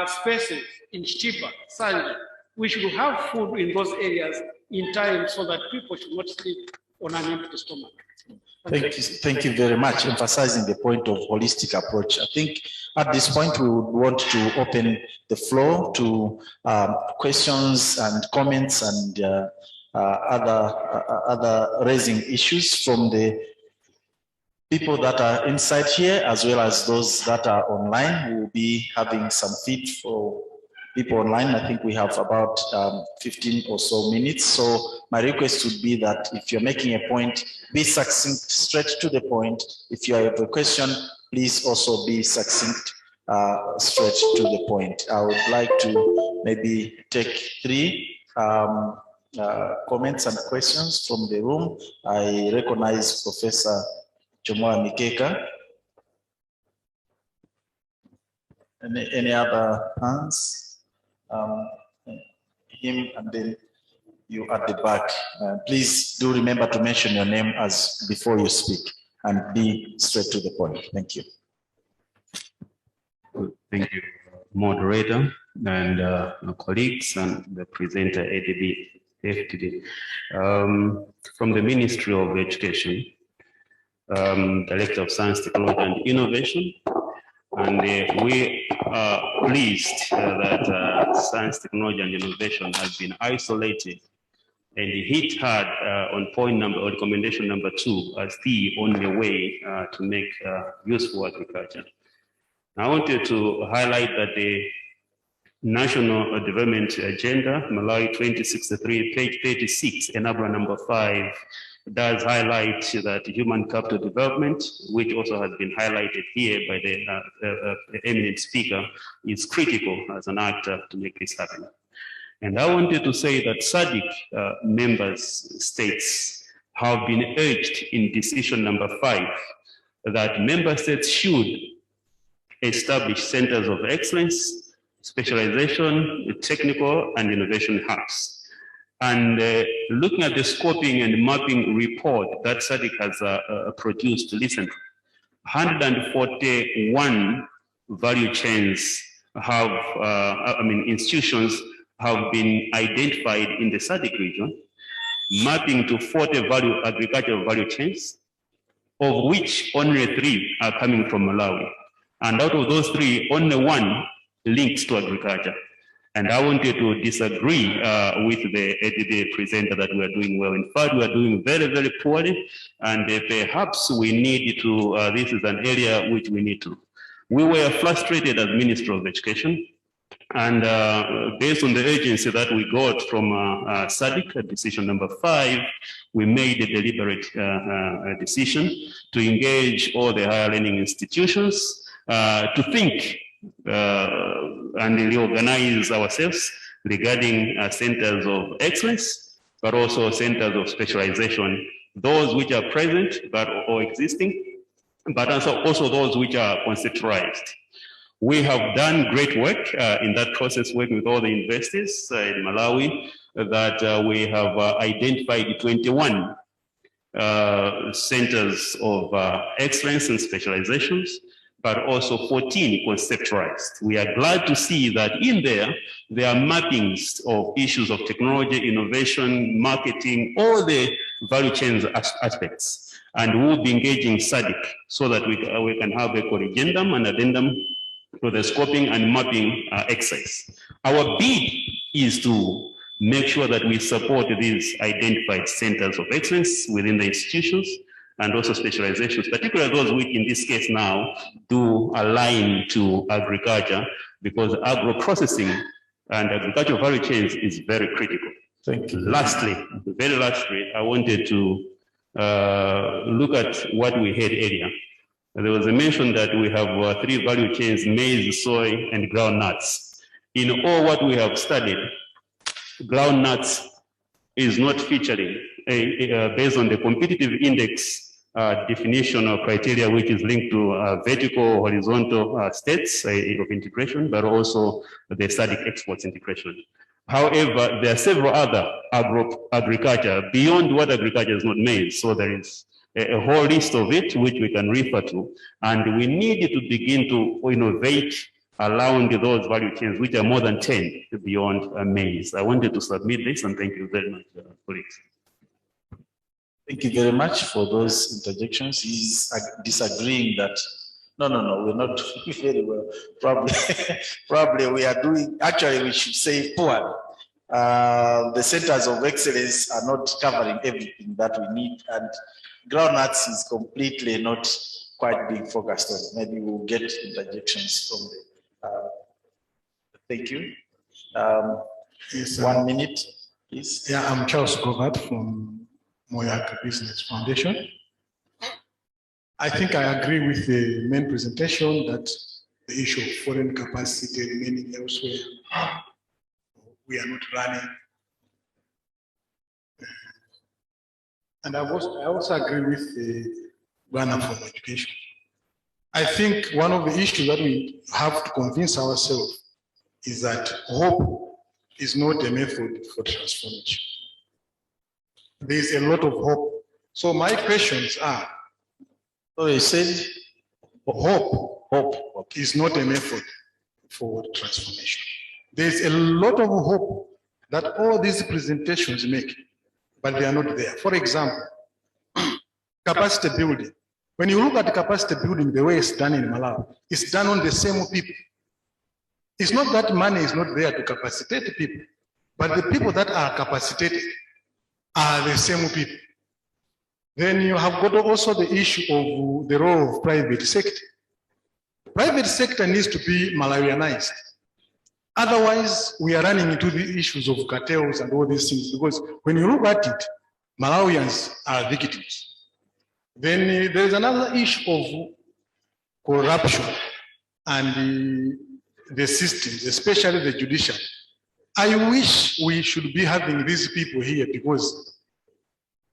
spaces, in Chiba, Sanje, we should have food in those areas in time so that people should not sleep on an empty stomach. Thank you very much, emphasizing the point of holistic approach. I think at this point we would want to open the floor to questions and comments and other raising issues from the people that are inside here, as well as those that are online. We will be having some feed for people online. I think we have about 15 or so minutes. So my request would be that if you're making a point, be succinct, straight to the point. If you have a question, please also be succinct, straight to the point. I would like to maybe take 3 comments and questions from the room. I recognize Professor Chomoa Mikeka. Any other hands? Him, and then you at the back. Please do remember to mention your name as before you speak and be straight to the point. Thank you. Thank you, moderator and my colleagues and the presenter ADB FTD. From the Ministry of Education, Director of Science, Technology and Innovation, and we are pleased that science, technology and innovation has been isolated and hit hard on point number or recommendation number 2 as the only way to make useful agriculture. I wanted to highlight that the National Development Agenda, Malawi 2063, page 36, enabler number 5, does highlight that human capital development, which also has been highlighted here by the eminent speaker, is critical as an actor to make this happen. And I wanted to say that SADC members states have been urged in decision number 5 that member states should establish centers of excellence, specialization, technical and innovation hubs. And looking at the scoping and mapping report that SADC has produced recently, 141 value chains have, institutions have been identified in the SADC region, mapping to 40 agricultural value chains, of which only 3 are coming from Malawi. And out of those 3, only 1 links to agriculture. And I wanted to disagree with the presenter that we are doing well. In fact, we are doing very, very poorly. And perhaps we need to, this is an area which we need to We were frustrated as Ministry of Education, and based on the urgency that we got from SADC, decision number 5, we made a deliberate decision to engage all the higher learning institutions to think and reorganize ourselves regarding centers of excellence, but also centers of specialization, those which are present but or existing, but also those which are conceptualized. We have done great work in that process, working with all the universities in Malawi, that we have identified 21 centers of excellence and specializations, but also 14 conceptualized. We are glad to see that in there are mappings of issues of technology, innovation, marketing, all the value chains aspects. And we'll be engaging SADC so that we can have a corrigendum and addendum to the scoping and mapping exercise. Our bid is to make sure that we support these identified centers of excellence within the institutions and also specializations, particularly those which in this case now do align to agriculture, because agro-processing and agricultural value chains is very critical. Thank you. Lastly, very lastly, I wanted to look at what we had earlier. There was a mention that we have 3 value chains: maize, soy, and groundnuts. In all what we have studied, groundnuts is not featuring based on the competitive index definition or criteria, which is linked to vertical, horizontal states of integration, but also the SADC exports integration. However, there are several other agriculture beyond what agriculture is not maize. So there is a whole list of it, which we can refer to. And we need to begin to innovate around those value chains, which are more than 10 beyond maize. I wanted to submit this, and thank you very much, colleagues. Thank you very much for those interjections. He's disagreeing that, no, we're not doing very well. Probably we are doing, actually we should say poor. The centers of excellence are not covering everything that we need, and groundnuts is completely not quite being focused on. Maybe we'll get interjections from the, thank you. Yes, 1 minute, please. Yeah, I'm Charles Govard from MwAPATA Business Foundation. I think I agree with the main presentation that the issue of foreign capacity remaining elsewhere, we are not running. And I also agree with the LUANAR for education. I think one of the issues that we have to convince ourselves is that hope is not a method for transformation. There is a lot of hope. So my questions are, so you said hope is not a method for transformation. There's a lot of hope that all these presentations make, but they are not there. For example, capacity building. When you look at capacity building, the way it's done in Malawi, it's done on the same people. It's not that money is not there to capacitate people, but the people that are capacitated are the same people. Then you have got also the issue of the role of private sector. Private sector needs to be Malawianized. Otherwise, we are running into the issues of cartels and all these things, because when you look at it, Malawians are victims. Then there is another issue of corruption and the systems, especially the judiciary. I wish we should be having these people here, because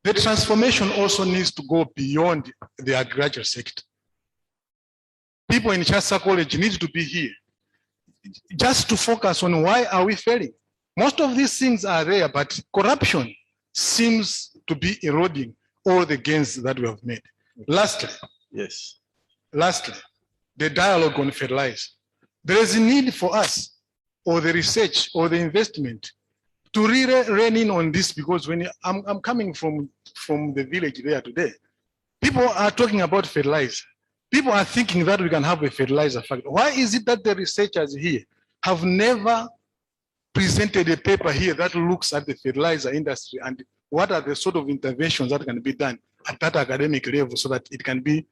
the transformation also needs to go beyond the agricultural sector. People in Chancellor College need to be here just to focus on why are we failing. Most of these things are there, but corruption seems to be eroding all the gains that we have made. Lastly, the dialogue on fertilizer. There is a need for us, or the research, or the investment, to really rein in on this, because when I'm coming from the village there today, people are talking about fertilizer. People are thinking that we can have a fertilizer factory. Why is it that the researchers here have never presented a paper here that looks at the fertilizer industry and what are the sort of interventions that can be done at that academic level so that it can be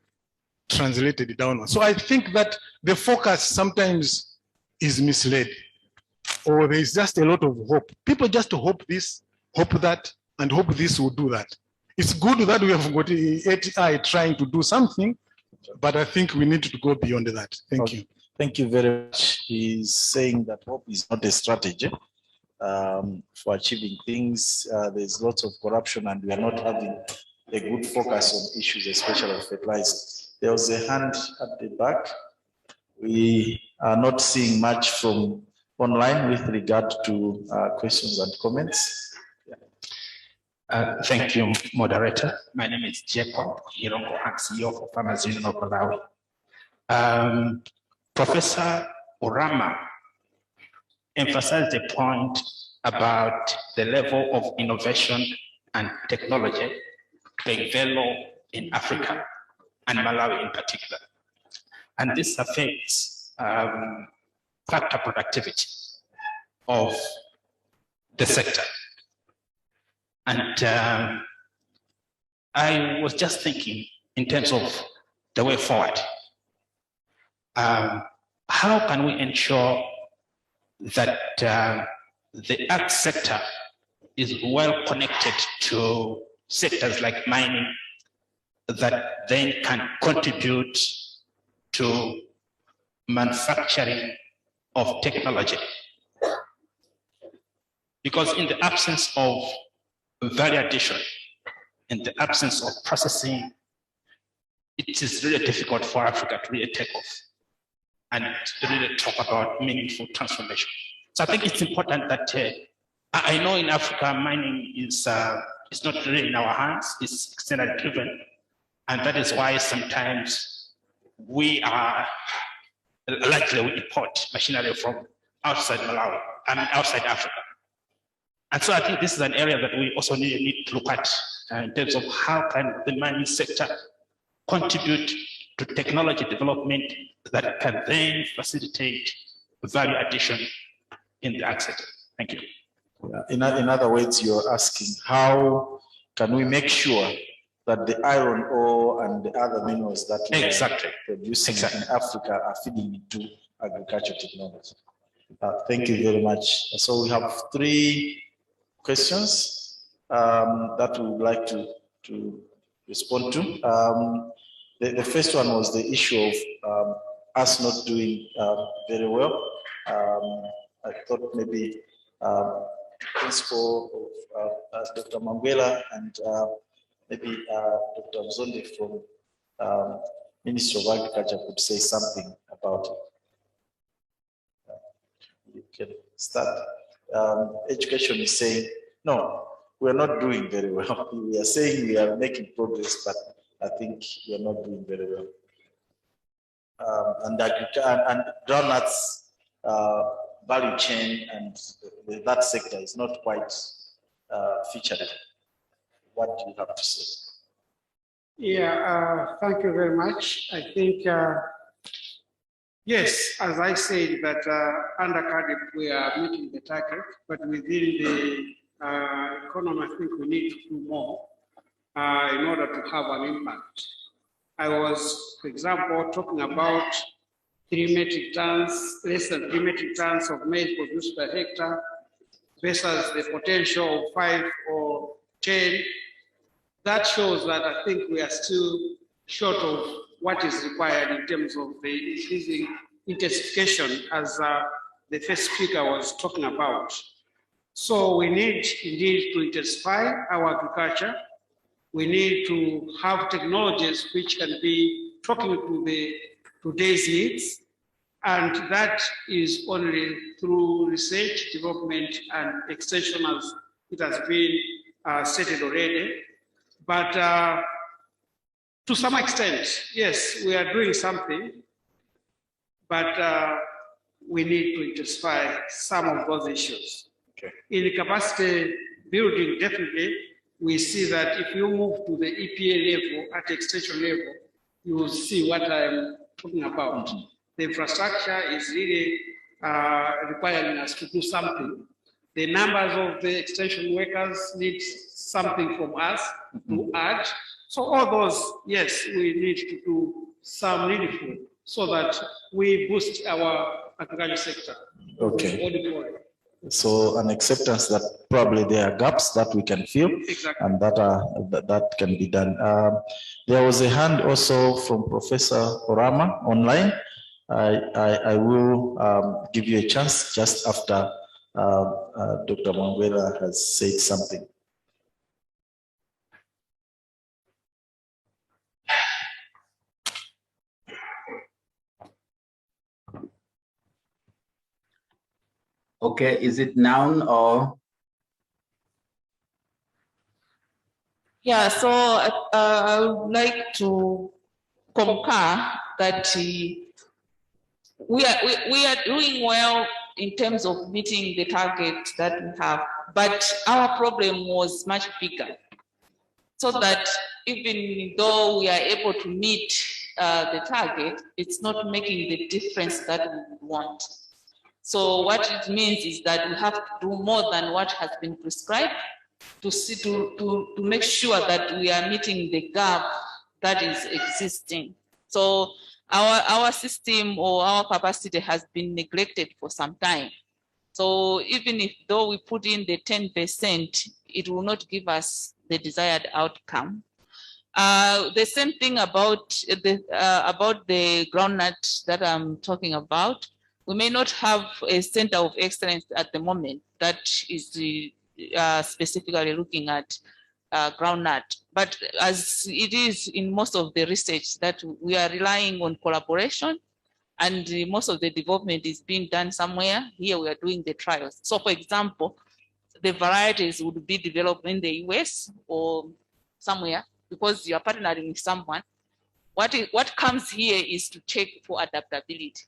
translated downwards. So I think that the focus sometimes is misled, or there's just a lot of hope. People just hope this, hope that, and hope this will do that. It's good that we have got ATI trying to do something, but I think we need to go beyond that. Thank you. Thank you very much. He's saying that hope is not a strategy for achieving things. There's lots of corruption and we are not having a good focus on issues, especially of fertilizer. There was a hand at the back. We are not seeing much from online with regard to questions and comments. Thank you, moderator. My name is Jacob Hirongo, CEO for Farmers Union of Malawi. Professor Urama emphasized the point about the level of innovation and technology being very low in Africa and Malawi in particular. And this affects factor productivity of the sector. And I was just thinking in terms of the way forward. How can we ensure that the ag sector is well connected to sectors like mining that then can contribute to manufacturing of technology? Because in the absence of value addition, in the absence of processing, it is really difficult for Africa to really take off and to really talk about meaningful transformation. So I think it's important that I know in Africa mining is not really in our hands, it's externally driven. And that is why sometimes we are likely we import machinery from outside Malawi, outside Africa. And so I think this is an area that we also need to look at in terms of how can the mining sector contribute to technology development that can then facilitate value addition in the ag sector. Thank you. In other words, you're asking how can we make sure that the iron ore and the other minerals that we are producing in Africa are feeding into agriculture technology. Thank you very much. So we have 3 questions that we would like to respond to. The first one was the issue of us not doing very well. I thought maybe principal of Dr. Mwangwela and maybe Dr. Mzonde from Ministry of Agriculture could say something about it. You can start. Education is saying, no, we're not doing very well. We are saying we are making progress, but I think we are not doing very well. And groundnuts value chain and that sector is not quite featured. What do you have to say? Yeah, thank you very much. I think, yes, as I said, that under Cardiff we are meeting the target, but within the economy, I think we need to do more in order to have an impact. I was, for example, talking about 3 metric tons, less than 3 metric tons of maize produced per hectare versus the potential of 5 or 10. That shows that I think we are still short of what is required in terms of the increasing intensification, as the first speaker was talking about. So we need indeed to intensify our agriculture. We need to have technologies which can be talking to the today's needs, and that is only through research, development, and extension, as it has been stated already. But to some extent, yes, we are doing something, but we need to intensify some of those issues. Okay. In capacity building, definitely, we see that if you move to the EPA level, at the extension level, you will see what I'm talking about. Mm-hmm. The infrastructure is really requiring us to do something. The numbers of the extension workers need something from us to add. So all those, yes, we need to do some needy food so that we boost our agriculture sector. Okay. So an acceptance that probably there are gaps that we can fill, exactly, and that can be done. There was a hand also from Professor Urama online. I will give you a chance just after Dr. Mwangwela has said something. Okay, is it now or? Yeah, so I would like to concur that we are doing well in terms of meeting the target that we have, but our problem was much bigger. So that even though we are able to meet the target, it's not making the difference that we want. So what it means is that we have to do more than what has been prescribed to make sure that we are meeting the gap that is existing. So our system or our capacity has been neglected for some time. So even though we put in the 10%, it will not give us the desired outcome. The same thing about the groundnut that I'm talking about. We may not have a center of excellence at the moment that is specifically looking at groundnut, but as it is in most of the research that we are relying on collaboration, and most of the development is being done somewhere. Here we are doing the trials. So for example, the varieties would be developed in the US or somewhere because you are partnering with someone. What comes here is to check for adaptability.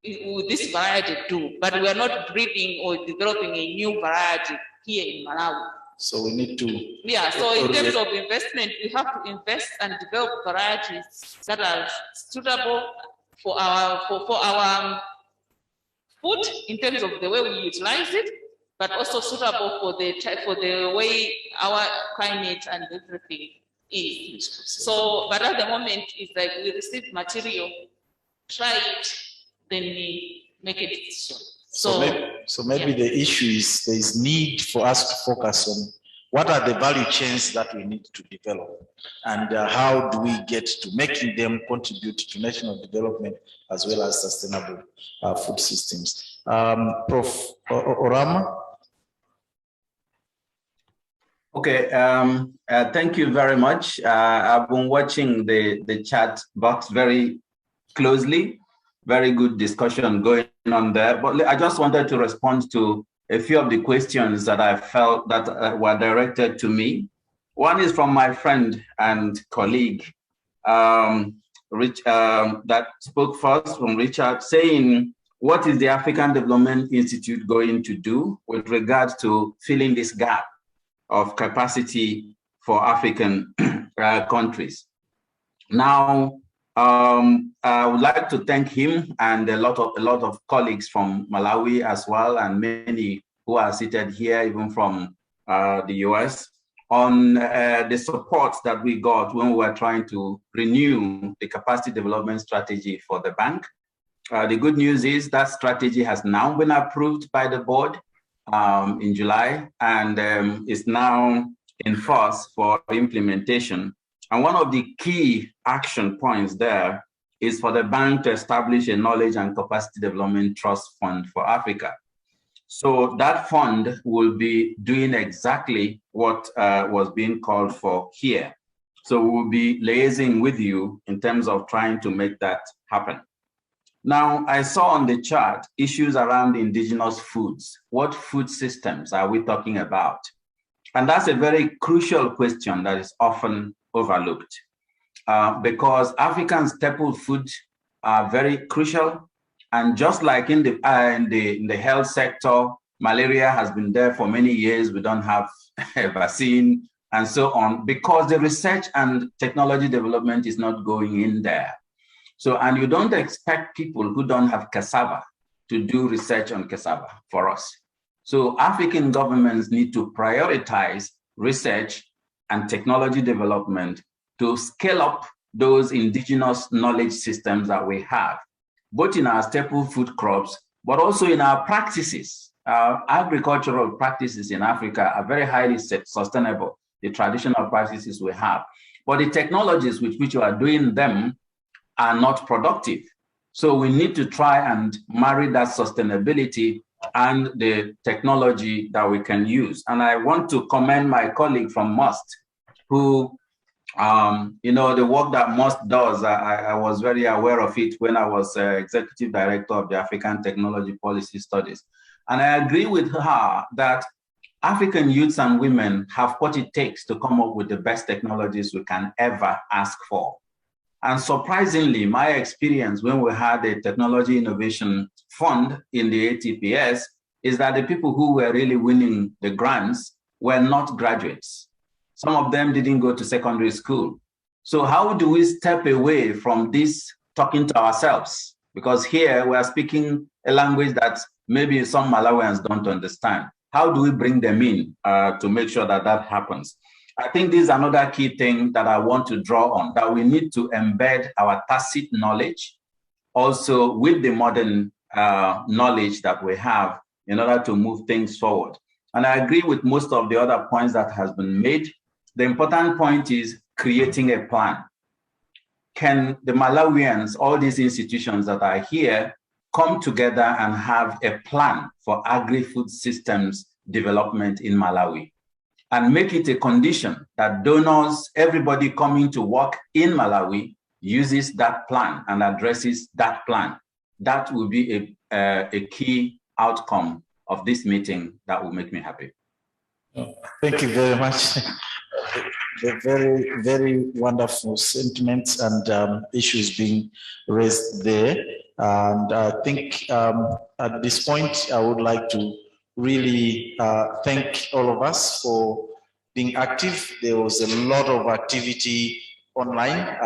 Will this variety do? But we are not breeding or developing a new variety here in Malawi. So we need to. Yeah, so in terms of investment, we have to invest and develop varieties that are suitable for our food in terms of the way we utilize it, but also suitable for the way our climate and everything is. So, but at the moment, it's like we receive material, try it, then we make a decision. So maybe the issue is there is need for us to focus on what are the value chains that we need to develop, and how do we get to making them contribute to national development as well as sustainable food systems. Prof. Urama. Okay, thank you very much. I've been watching the chat box very closely. Very good discussion going on there. But I just wanted to respond to a few of the questions that I felt that were directed to me. One is from my friend and colleague, that spoke first, from Richard, saying, what is the African Development Institute going to do with regard to filling this gap of capacity for African countries? Now, I would like to thank him and a lot of colleagues from Malawi as well, and many who are seated here, even from the US, on the support that we got when we were trying to renew the capacity development strategy for the bank. The good news is that strategy has now been approved by the board in July, and is now in force for implementation. And one of the key action points there is for the bank to establish a knowledge and capacity development trust fund for Africa. So that fund will be doing exactly what was being called for here. So we'll be liaising with you in terms of trying to make that happen. Now, I saw on the chart issues around indigenous foods. What food systems are we talking about? And that's a very crucial question that is often overlooked, because African staple foods are very crucial. And just like in the health sector, malaria has been there for many years. We don't have a vaccine and so on, because the research and technology development is not going in there. So, and you don't expect people who don't have cassava to do research on cassava for us. So African governments need to prioritize research and technology development to scale up those indigenous knowledge systems that we have, both in our staple food crops, but also in our practices. Our agricultural practices in Africa are very highly sustainable, the traditional practices we have. But the technologies with which we are doing them are not productive. So we need to try and marry that sustainability and the technology that we can use. And I want to commend my colleague from MUST, who, you know, the work that MUST does, I was very aware of it when I was executive director of the African Technology Policy Studies. And I agree with her that African youths and women have what it takes to come up with the best technologies we can ever ask for. And surprisingly, my experience when we had a technology innovation fund in the ATPS is that the people who were really winning the grants were not graduates. Some of them didn't go to secondary school. So how do we step away from this talking to ourselves? Because here we are speaking a language that maybe some Malawians don't understand. How do we bring them in to make sure that that happens? I think this is another key thing that I want to draw on, that we need to embed our tacit knowledge also with the modern knowledge that we have in order to move things forward. And I agree with most of the other points that has been made. The important point is creating a plan. Can the Malawians, all these institutions that are here, come together and have a plan for agri-food systems development in Malawi? And make it a condition that donors, everybody coming to work in Malawi, uses that plan and addresses that plan. That will be a key outcome of this meeting that will make me happy. Thank you very much. The very, very wonderful sentiments and issues being raised there. And I think at this point, I would like to really thank all of us for being active. There was a lot of activity online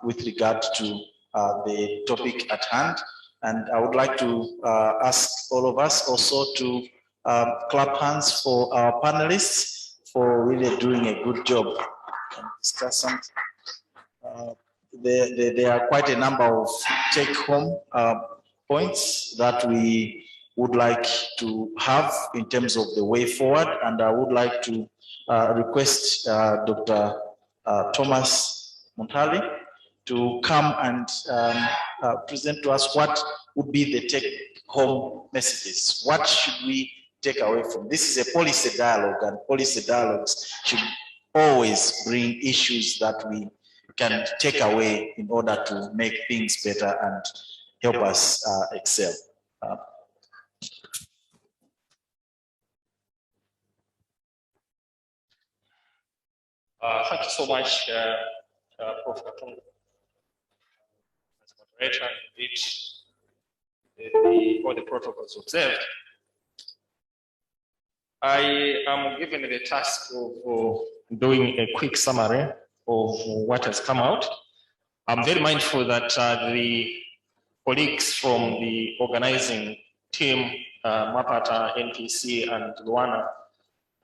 with regard to the topic at hand. And I would like to ask all of us also to clap hands for our panelists for really doing a good job. Discussant. There are quite a number of take-home points that we would like to have in terms of the way forward. And I would like to request Dr. Thomas Montali to come and present to us what would be the take-home messages. What should we take away from this? Is a policy dialogue, and policy dialogues should always bring issues that we can take away in order to make things better and help us excel. Thank you so much, Prof. As moderator, indeed, all the protocols observed. I am given the task of doing a quick summary of what has come out. I'm very mindful that the colleagues from the organizing team, MwAPATA, NPC, and LUANAR,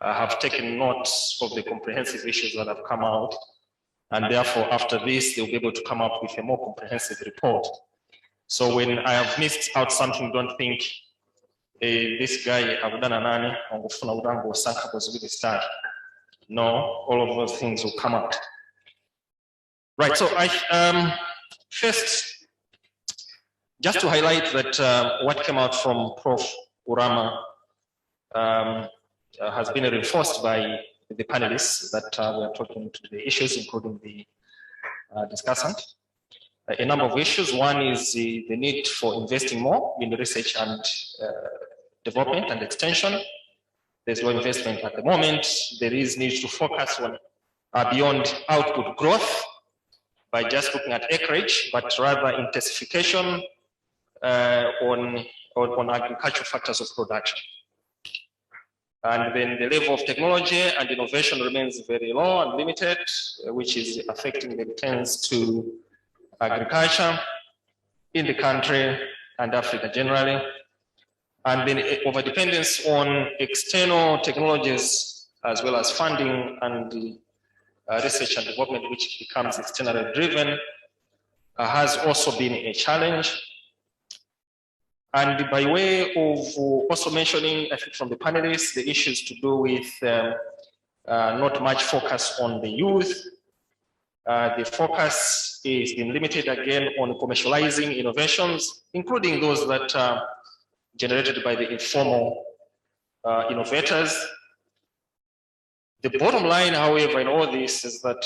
have taken note of the comprehensive issues that have come out. And therefore, after this, they'll be able to come up with a more comprehensive report. So when I have missed out something, don't think this guy, Abudananani, was with the start. No, all of those things will come out. Right, so I first, just to highlight that what came out from Prof. Urama has been reinforced by the panelists that we are talking to the issues, including the discussant. A number of issues. One is the need for investing more in research and development and extension. There's low investment at the moment. There is need to focus on beyond output growth by just looking at acreage, but rather intensification on agricultural factors of production. And then the level of technology and innovation remains very low and limited, which is affecting the returns to agriculture in the country and Africa generally. And then overdependence on external technologies as well as funding and research and development, which becomes externally driven, has also been a challenge. And by way of also mentioning, I think from the panelists, the issues to do with not much focus on the youth. The focus is been limited again on commercializing innovations, including those that are generated by the informal innovators. The bottom line, however, in all this is that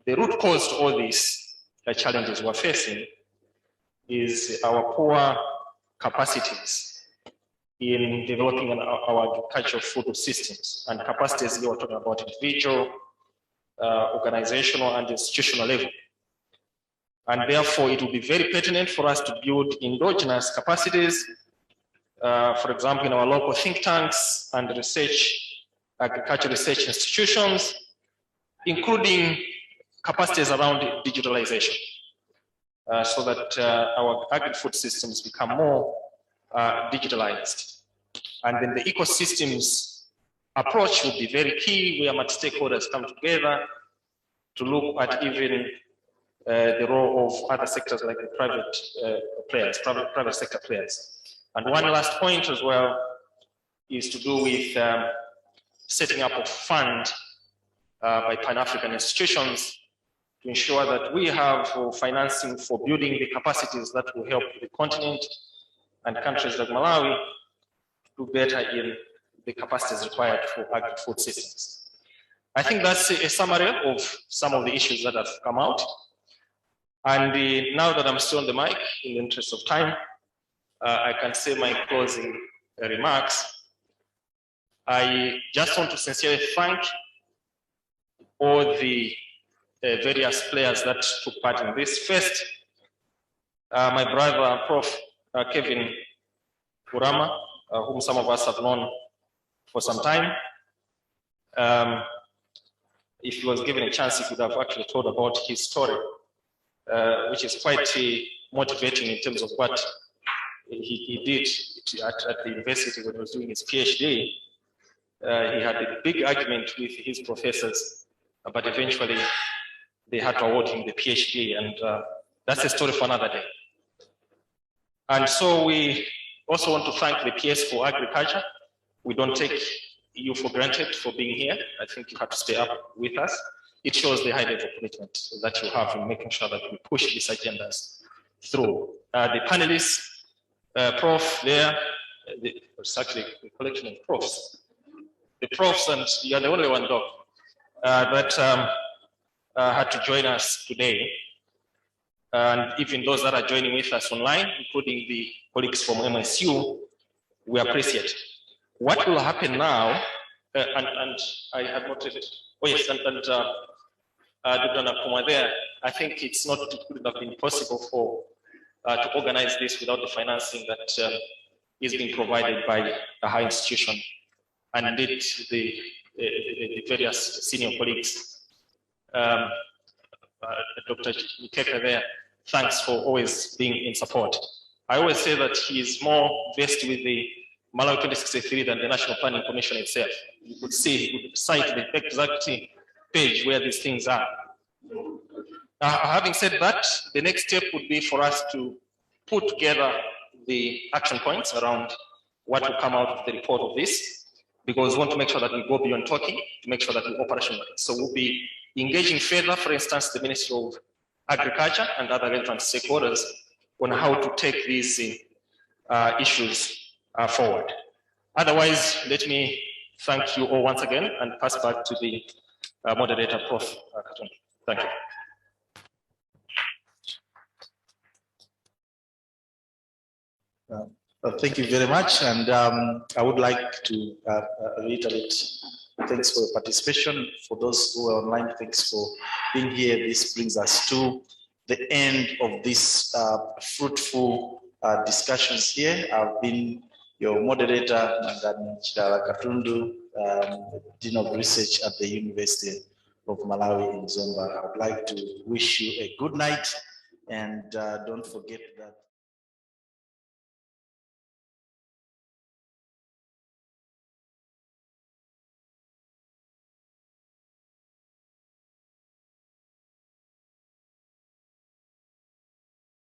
the root cause to all these challenges we're facing is our poor capacities in developing our agricultural food systems. And capacities here we're talking about individual, organizational, and institutional level. And therefore, it will be very pertinent for us to build endogenous capacities, for example, in our local think tanks and agricultural research institutions, including capacities around digitalization, so that our agri-food systems become more digitalized. And then the ecosystems approach will be very key, where much stakeholders come together to look at even the role of other sectors like the private players, private sector players. And one last point as well is to do with setting up a fund by Pan-African institutions to ensure that we have financing for building the capacities that will help the continent and countries like Malawi do better in the capacities required for agri-food systems. I think that's a summary of some of the issues that have come out. And now that I'm still on the mic, in the interest of time, I can say my closing remarks. I just want to sincerely thank all the various players that took part in this. First, my brother, Prof. Kevin Urama, whom some of us have known for some time. If he was given a chance, he could have actually told about his story, which is quite motivating in terms of what he did at the university when he was doing his PhD. He had a big argument with his professors, but eventually they had to award him the PhD, and that's a story for another day. And so we also want to thank the PS for Agriculture. We don't take you for granted for being here. I think you have to stay up with us. It shows the high level of commitment that you have in making sure that we push these agendas through. The panelists, Prof there, it's actually a collection of profs. The profs, and you're the only one, Doc, that had to join us today. And even those that are joining with us online, including the colleagues from MSU, we appreciate it. What will happen now, and I have noted, oh yes, and Dr. Nakuma there, I think it would have been possible for to organize this without the financing that is being provided by a high institution, and indeed the various senior colleagues. Dr. Chika there, thanks for always being in support. I always say that he is more versed with the Malawi 2063 than the National Planning Commission itself. You could see, he could cite the exact page where these things are. Having said that, the next step would be for us to put together the action points around what will come out of the report of this, because we want to make sure that we go beyond talking, to make sure that we operationalize. So we'll be engaging further, for instance, the Ministry of Agriculture and other relevant stakeholders on how to take these issues forward. Otherwise, let me thank you all once again and pass back to the moderator, Prof. Thank you. Thank you very much, and I would like to reiterate thanks for your participation. For those who are online, thanks for being here. This brings us to the end of this fruitful discussions here. I've been your moderator, Chika Urama, Dean of Research at the University of Malawi in Zomba. I would like to wish you a good night, and don't forget that